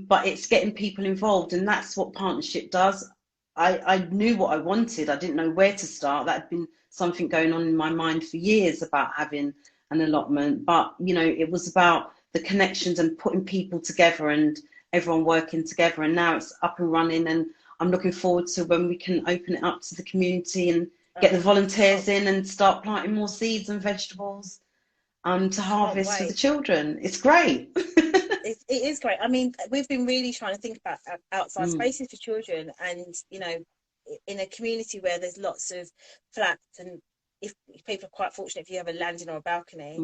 [SPEAKER 4] But it's getting people involved, and that's what partnership does. I knew what I wanted. I didn't know where to start. That had been something going on in my mind for years about having an allotment, but, you know, it was about the connections and putting people together and everyone working together, and now it's up and running, and I'm looking forward to when we can open it up to the community and get the volunteers in and start planting more seeds and vegetables to harvest for the children. It's great.
[SPEAKER 1] It is great. I mean, we've been really trying to think about outside spaces for children, and, you know, in a community where there's lots of flats, and if people are quite fortunate if you have a landing or a balcony,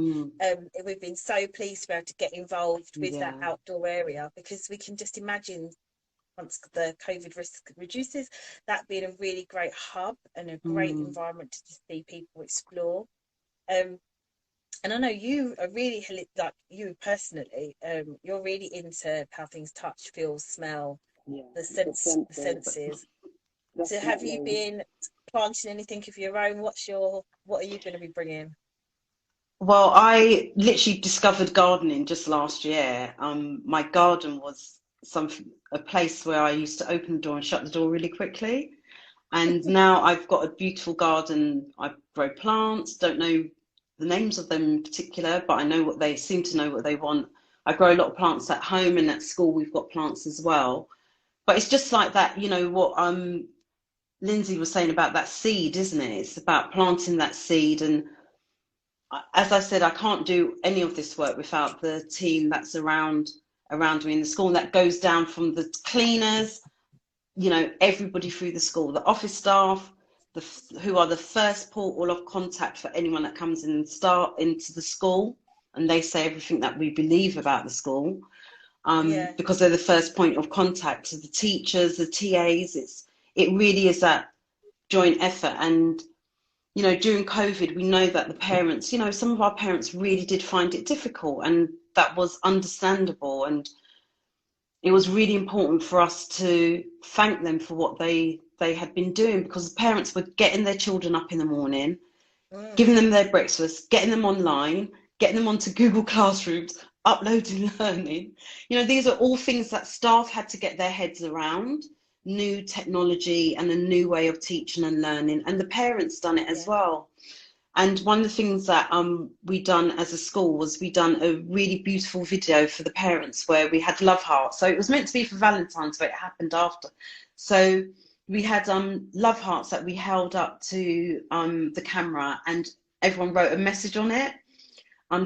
[SPEAKER 1] we've been so pleased to be able to get involved with that outdoor area, because we can just imagine, once the COVID risk reduces, that being a really great hub and a great environment to see people explore. And I know you are really, like, you personally, you're really into how things touch, feel, smell, the senses. So have you been planting anything of your own? What are you going to be bringing?
[SPEAKER 4] Well, I literally discovered gardening just last year. My garden was a place where I used to open the door and shut the door really quickly. And now I've got a beautiful garden. I grow plants, don't know the names of them in particular, but I know they seem to know what they want. I grow a lot of plants at home, and at school we've got plants as well. But it's just like that, you know, what Lindsay was saying about that seed, isn't it? It's about planting that seed. And as I said, I can't do any of this work without the team that's around me in the school, and that goes down from the cleaners, you know, everybody through the school, the office staff, who are the first portal of contact for anyone that comes in and start into the school, and they say everything that we believe about the school, because they're the first point of contact to the teachers, the TAs. It really is that joint effort. And, you know, during COVID, we know that the parents, you know, some of our parents really did find it difficult, and that was understandable. And it was really important for us to thank them for what they had been doing, because the parents were getting their children up in the morning, giving them their breakfast, getting them online, getting them onto Google Classrooms, uploading learning. You know, these are all things that staff had to get their heads around, new technology and a new way of teaching and learning, and the parents done it as well. And one of the things that we done as a school was we done a really beautiful video for the parents where we had love hearts. So it was meant to be for Valentine's, but it happened after. So we had love hearts that we held up to the camera, and everyone wrote a message on it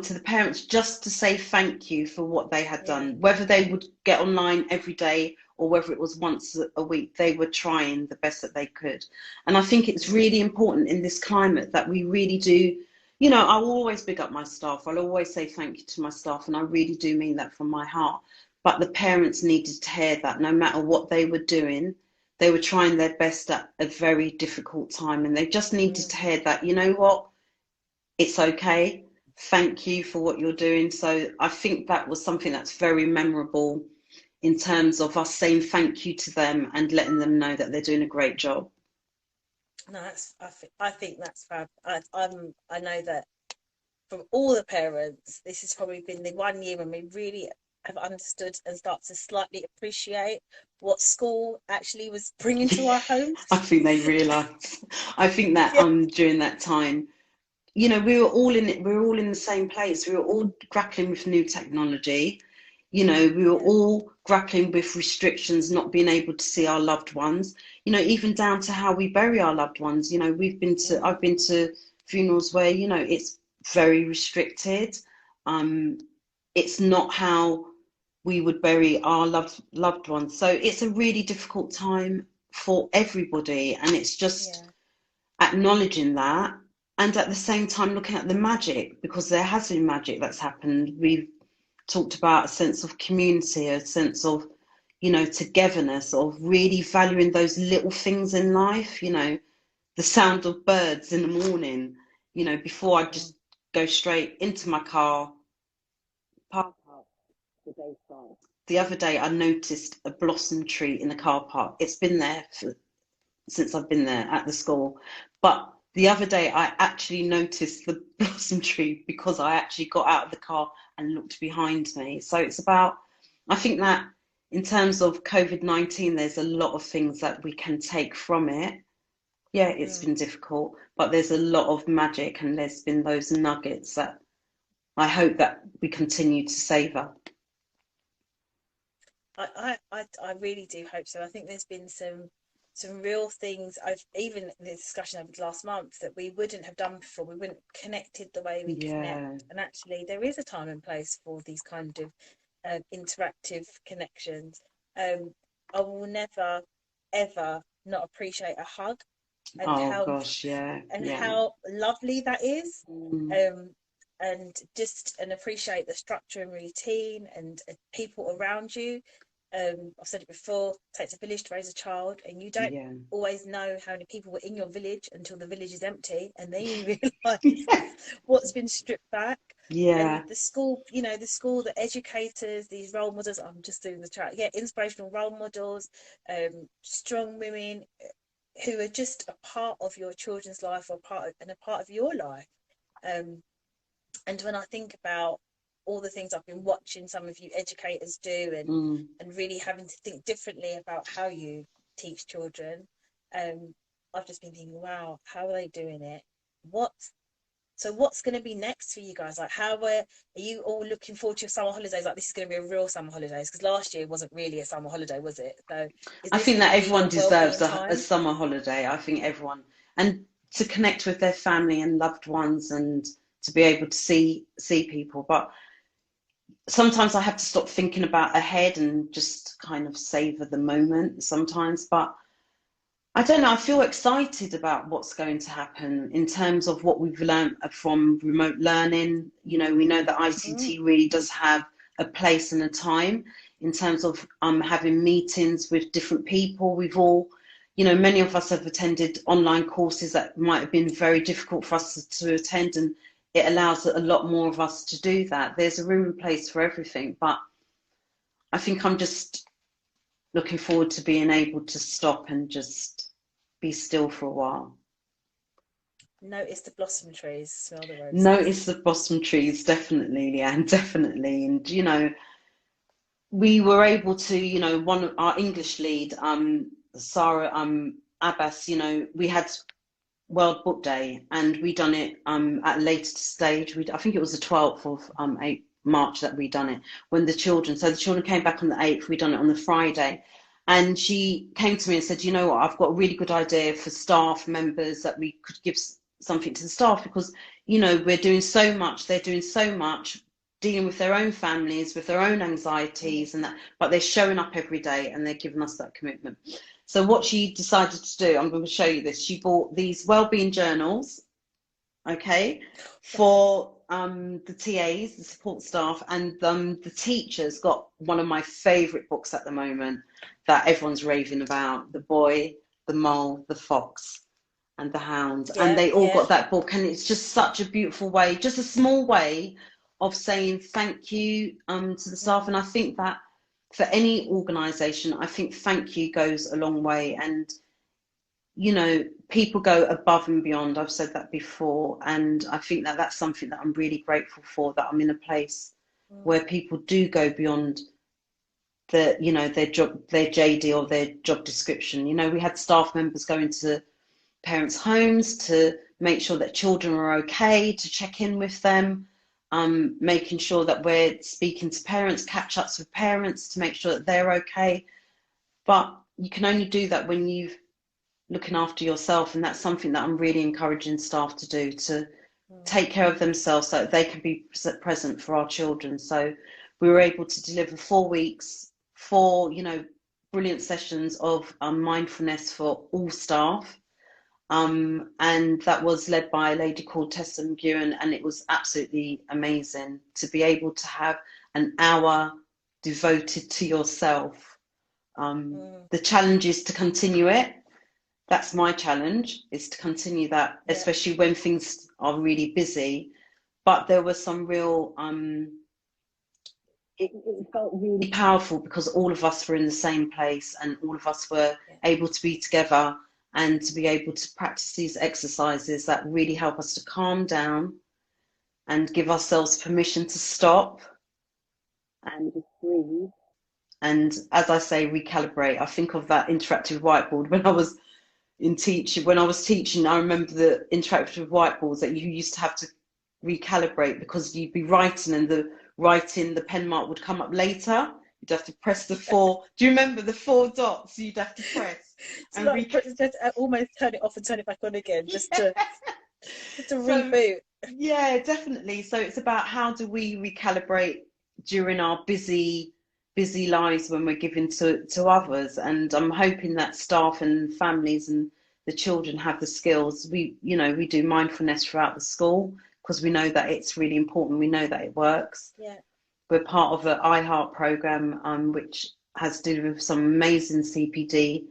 [SPEAKER 4] to the parents, just to say thank you for what they had done. Whether they would get online every day or whether it was once a week, they were trying the best that they could. And I think it's really important in this climate that we really do, you know, I will always big up my staff. I'll always say thank you to my staff, and I really do mean that from my heart. But the parents needed to hear that no matter what they were doing, they were trying their best at a very difficult time, and they just needed to hear that, you know what, it's okay. Thank you for what you're doing. So I think that was something that's very memorable in terms of us saying thank you to them and letting them know that they're doing a great job.
[SPEAKER 5] No, I think that's fab. I know that from all the parents, this has probably been the 1 year when we really have understood and start to slightly appreciate what school actually was bringing to our homes.
[SPEAKER 4] I think they realised. I think that during that time, you know, we were all in it. We were all in the same place. We were all grappling with new technology. You know, we were all grappling with restrictions, not being able to see our loved ones. You know, even down to how we bury our loved ones. You know, I've been to funerals where, you know, it's very restricted. It's not how we would bury our loved ones. So it's a really difficult time for everybody, and it's just acknowledging that, and at the same time looking at the magic, because there has been magic that's happened. We've talked about a sense of community, a sense of, you know, togetherness, of really valuing those little things in life. You know, the sound of birds in the morning, you know, before I just go straight into my car, park up, the day starts. The other day I noticed a blossom tree in the car park. It's been there since I've been there at the school, but the other day I actually noticed the blossom tree because I actually got out of the car and looked behind me. So it's about, I think that in terms of COVID-19, there's a lot of things that we can take from it. Yeah, it's been difficult, but there's a lot of magic, and there's been those nuggets that I hope that we continue to savour.
[SPEAKER 5] I really do hope so. I think there's been some real things. I've even in the discussion over the last month that we wouldn't have done before. We wouldn't have connected the way we connect. And actually, there is a time and place for these kind of interactive connections. I will never ever not appreciate a hug, and how lovely that is. And appreciate the structure and routine and people around you. I've said it before, it takes a village to raise a child, and you don't always know how many people were in your village until the village is empty, and then you realise what's been stripped back. And the school, you know, the educators, these role models, I'm just doing the chat, inspirational role models, strong women who are just a part of your children's life, or a part of your life. And when I think about all the things I've been watching some of you educators do, and really having to think differently about how you teach children, I've just been thinking, wow, how are they doing it? What's going to be next for you guys? Like, are you all looking forward to your summer holidays? Like, this is going to be a real summer holidays, because last year wasn't really a summer holiday, was it? So
[SPEAKER 4] I think that everyone deserves a summer holiday. I think everyone, and to connect with their family and loved ones, and to be able to see people. But sometimes I have to stop thinking about ahead and just kind of savor the moment sometimes. But I don't know, I feel excited about what's going to happen in terms of what we've learned from remote learning. You know, we know that ICT really does have a place and a time in terms of having meetings with different people. We've all, you know, many of us have attended online courses that might have been very difficult for us to attend, and it allows a lot more of us to do that. There's a room and place for everything, but I think I'm just looking forward to being able to stop and just be still for a while.
[SPEAKER 5] Notice the blossom trees, smell the roses.
[SPEAKER 4] Notice the blossom trees, definitely, Leanne, definitely. And, you know, we were able to, you know, one of our English lead, Sarah Abbas, you know, we had World Book Day and we done it at a later stage. I think it was the 12th of March that we done it, when the children came back on the 8th, we done it on the Friday. And she came to me and said, you know what, I've got a really good idea for staff members that we could give something to the staff, because, you know, we're doing so much, they're doing so much, dealing with their own families, with their own anxieties and that, but they're showing up every day and they're giving us that commitment. So what she decided to do, I'm going to show you this. She bought these wellbeing journals, okay, for the TAs, the support staff, and the teachers got one of my favourite books at the moment that everyone's raving about, The Boy, the Mole, the Fox and the Hound. And they all got that book, and it's just such a beautiful way, just a small way of saying thank you to the staff. And I think that for any organisation, I think thank you goes a long way. And, you know, people go above and beyond. I've said that before. And I think that that's something that I'm really grateful for, that I'm in a place where people do go beyond the, you know, their job, their JD or their job description. You know, we had staff members going to parents' homes to make sure that children are okay, to check in with them, making sure that we're speaking to parents, catch-ups with parents to make sure that they're okay. But you can only do that when you've looking after yourself, and that's something that I'm really encouraging staff to do, to take care of themselves so that they can be present for our children. So we were able to deliver 4 weeks, 4, you know, brilliant sessions of mindfulness for all staff. And that was led by a lady called Tessa McGewan, and it was absolutely amazing to be able to have an hour devoted to yourself. The challenge is to continue it. That's my challenge, is to continue that, especially when things are really busy. But there was some real, it felt really powerful because all of us were in the same place and all of us were able to be together and to be able to practice these exercises that really help us to calm down and give ourselves permission to stop and breathe. And as I say, recalibrate. I think of that interactive whiteboard when I was teaching. I remember the interactive whiteboards that you used to have to recalibrate, because you'd be writing and the pen mark would come up later. You'd have to press the 4. Do you remember the 4 dots you'd have to press?
[SPEAKER 5] And almost turn it off and turn it back on again, just to reboot.
[SPEAKER 4] Yeah, definitely. So it's about how do we recalibrate during our busy lives when we're giving to others. And I'm hoping that staff and families and the children have the skills. We do mindfulness throughout the school because we know that it's really important. We know that it works.
[SPEAKER 5] Yeah.
[SPEAKER 4] We're part of an iHeart program, which has to do with some amazing CPD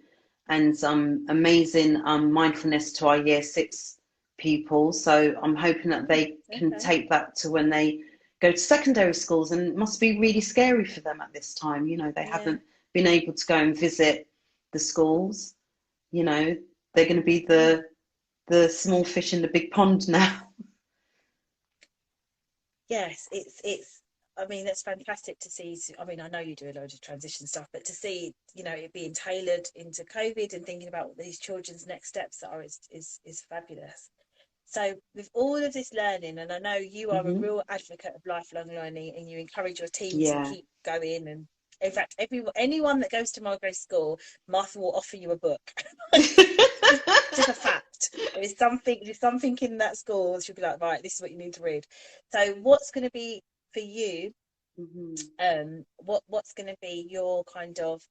[SPEAKER 4] and some amazing mindfulness to our Year 6 pupils. So I'm hoping that they can take that to when they go to secondary schools, and it must be really scary for them at this time. You know, they haven't been able to go and visit the schools. You know, they're going to be the small fish in the big pond now.
[SPEAKER 5] Yes, it's. I mean, that's fantastic to see. I mean, I know you do a load of transition stuff, but to see, you know, it being tailored into COVID and thinking about what these children's next steps are is fabulous. So with all of this learning, and I know you are a real advocate of lifelong learning, and you encourage your teams to keep going. And in fact, anyone that goes to Mulgrave School, Martha will offer you a book. Just a fact. There's something in that school. She'll be like, right, this is what you need to read. So what's going to be for you? What's going to be your kind of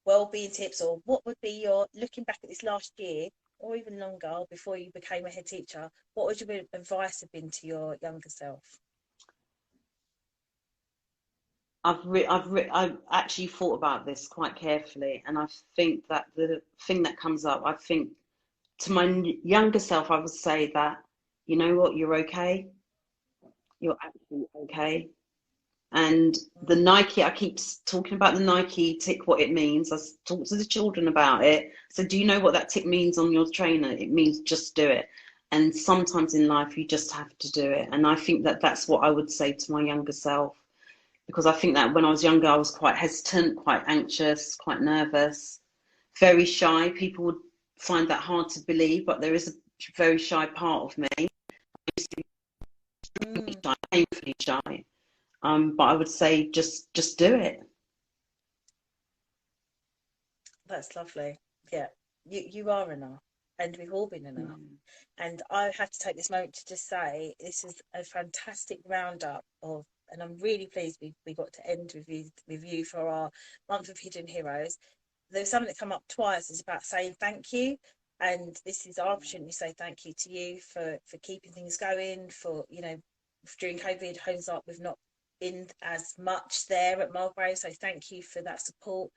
[SPEAKER 5] well-being tips, or what would be your, looking back at this last year, or even longer, before you became a head teacher, what would your advice have been to your younger self?
[SPEAKER 4] I've actually thought about this quite carefully, and I think that the thing that comes up, I think to my younger self, I would say that, you know what, you're okay. You're absolutely okay. And the Nike, I keep talking about the Nike tick, what it means. I talk to the children about it. So do you know what that tick means on your trainer? It means just do it. And sometimes in life, you just have to do it. And I think that that's what I would say to my younger self, because I think that when I was younger, I was quite hesitant, quite anxious, quite nervous, very shy. People would find that hard to believe, but there is a very shy part of me. I used to be shy, painfully shy. But I would say just do it.
[SPEAKER 5] That's lovely. Yeah, you are enough, and we've all been enough. And I have to take this moment to just say this is a fantastic roundup of, and I'm really pleased we got to end with you for our month of Hidden Heroes. There's something that come up twice is about saying thank you, and this is our opportunity to say thank you to you for keeping things going. For, you know, during COVID, Homes Up, we've not been as much there at Mulgrave, so thank you for that support.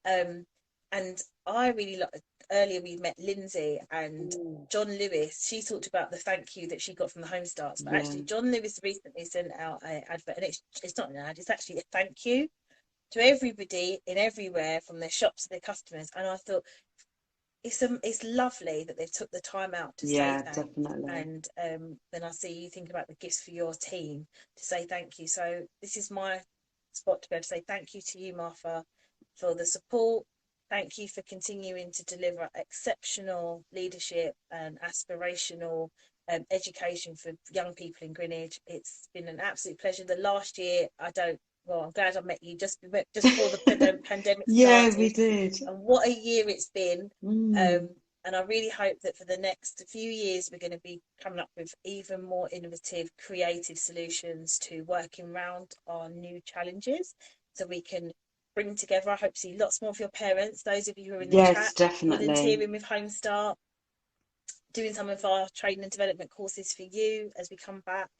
[SPEAKER 5] And I really like, earlier we met Lindsay and John Lewis. She talked about the thank you that she got from the Home Starts, but actually John Lewis recently sent out an advert, and it's not an ad, it's actually a thank you to everybody in everywhere, from their shops to their customers. And I thought it's lovely that they've took the time out to say thanks.
[SPEAKER 4] Definitely.
[SPEAKER 5] And then I see you think about the gifts for your team to say thank you. So this is my spot to be able to say thank you to you, Martha, for the support. Thank you for continuing to deliver exceptional leadership and aspirational education for young people in Greenwich. It's been an absolute pleasure. The last year, I'm glad I met you just before the pandemic started.
[SPEAKER 4] Yeah, we did.
[SPEAKER 5] And what a year it's been. And I really hope that for the next few years, we're going to be coming up with even more innovative, creative solutions to working around our new challenges, so we can bring together. I hope to see lots more of your parents, those of you who are in the chat,
[SPEAKER 4] definitely
[SPEAKER 5] volunteering with Home Start, doing some of our training and development courses for you as we come back.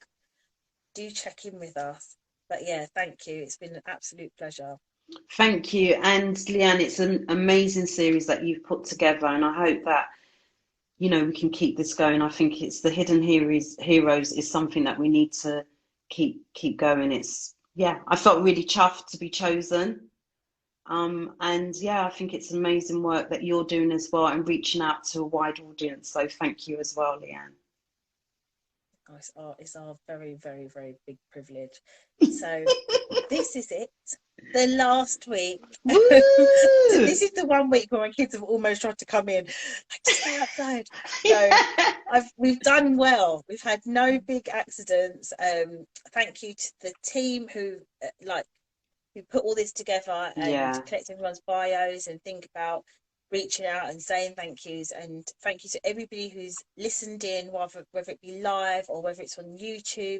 [SPEAKER 5] Do check in with us. But yeah, thank you. It's been an absolute pleasure.
[SPEAKER 4] Thank you. And Leanne, it's an amazing series that you've put together, and I hope that, you know, we can keep this going. I think it's the Hidden Heroes is something that we need to keep going. I felt really chuffed to be chosen. And yeah, I think it's amazing work that you're doing as well, and reaching out to a wide audience. So thank you as well, Leanne.
[SPEAKER 5] It's our very, very, very big privilege. So this is it. The last week. So this is the 1 week where my kids have almost tried to come in. Like, just stay outside. So we've done well. We've had no big accidents. Thank you to the team who put all this together and collect everyone's bios and think about reaching out and saying thank yous. And thank you to everybody who's listened in, whether it be live or whether it's on YouTube,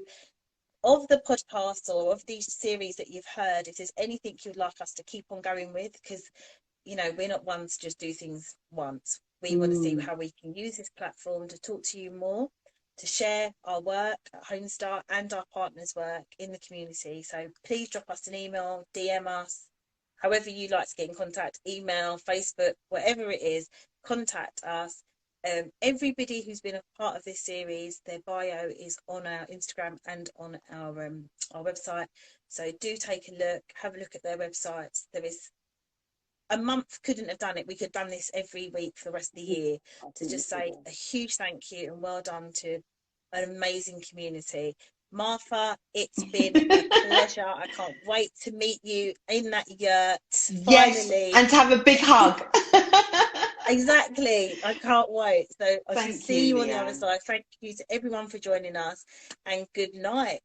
[SPEAKER 5] of the podcast or of these series that you've heard. If there's anything you'd like us to keep on going with, because, you know, we're not ones to just do things once. We want to see how we can use this platform to talk to you more, to share our work at Home Start and our partners' work in the community. So please drop us an email, DM us, however you like to get in contact, email, Facebook, whatever it is, contact us. Everybody who's been a part of this series, their bio is on our Instagram and on our website. So do take a look, have a look at their websites. There is a month couldn't have done it. We could have done this every week for the rest of the year, to just say a huge thank you and well done to an amazing community. Martha, it's been a pleasure. I can't wait to meet you in that yurt. Finally.
[SPEAKER 4] Yes, and to have a big hug.
[SPEAKER 5] Exactly. I can't wait. So I shall see you on the other side. Thank you to everyone for joining us, and good night.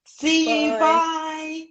[SPEAKER 4] See you. Bye.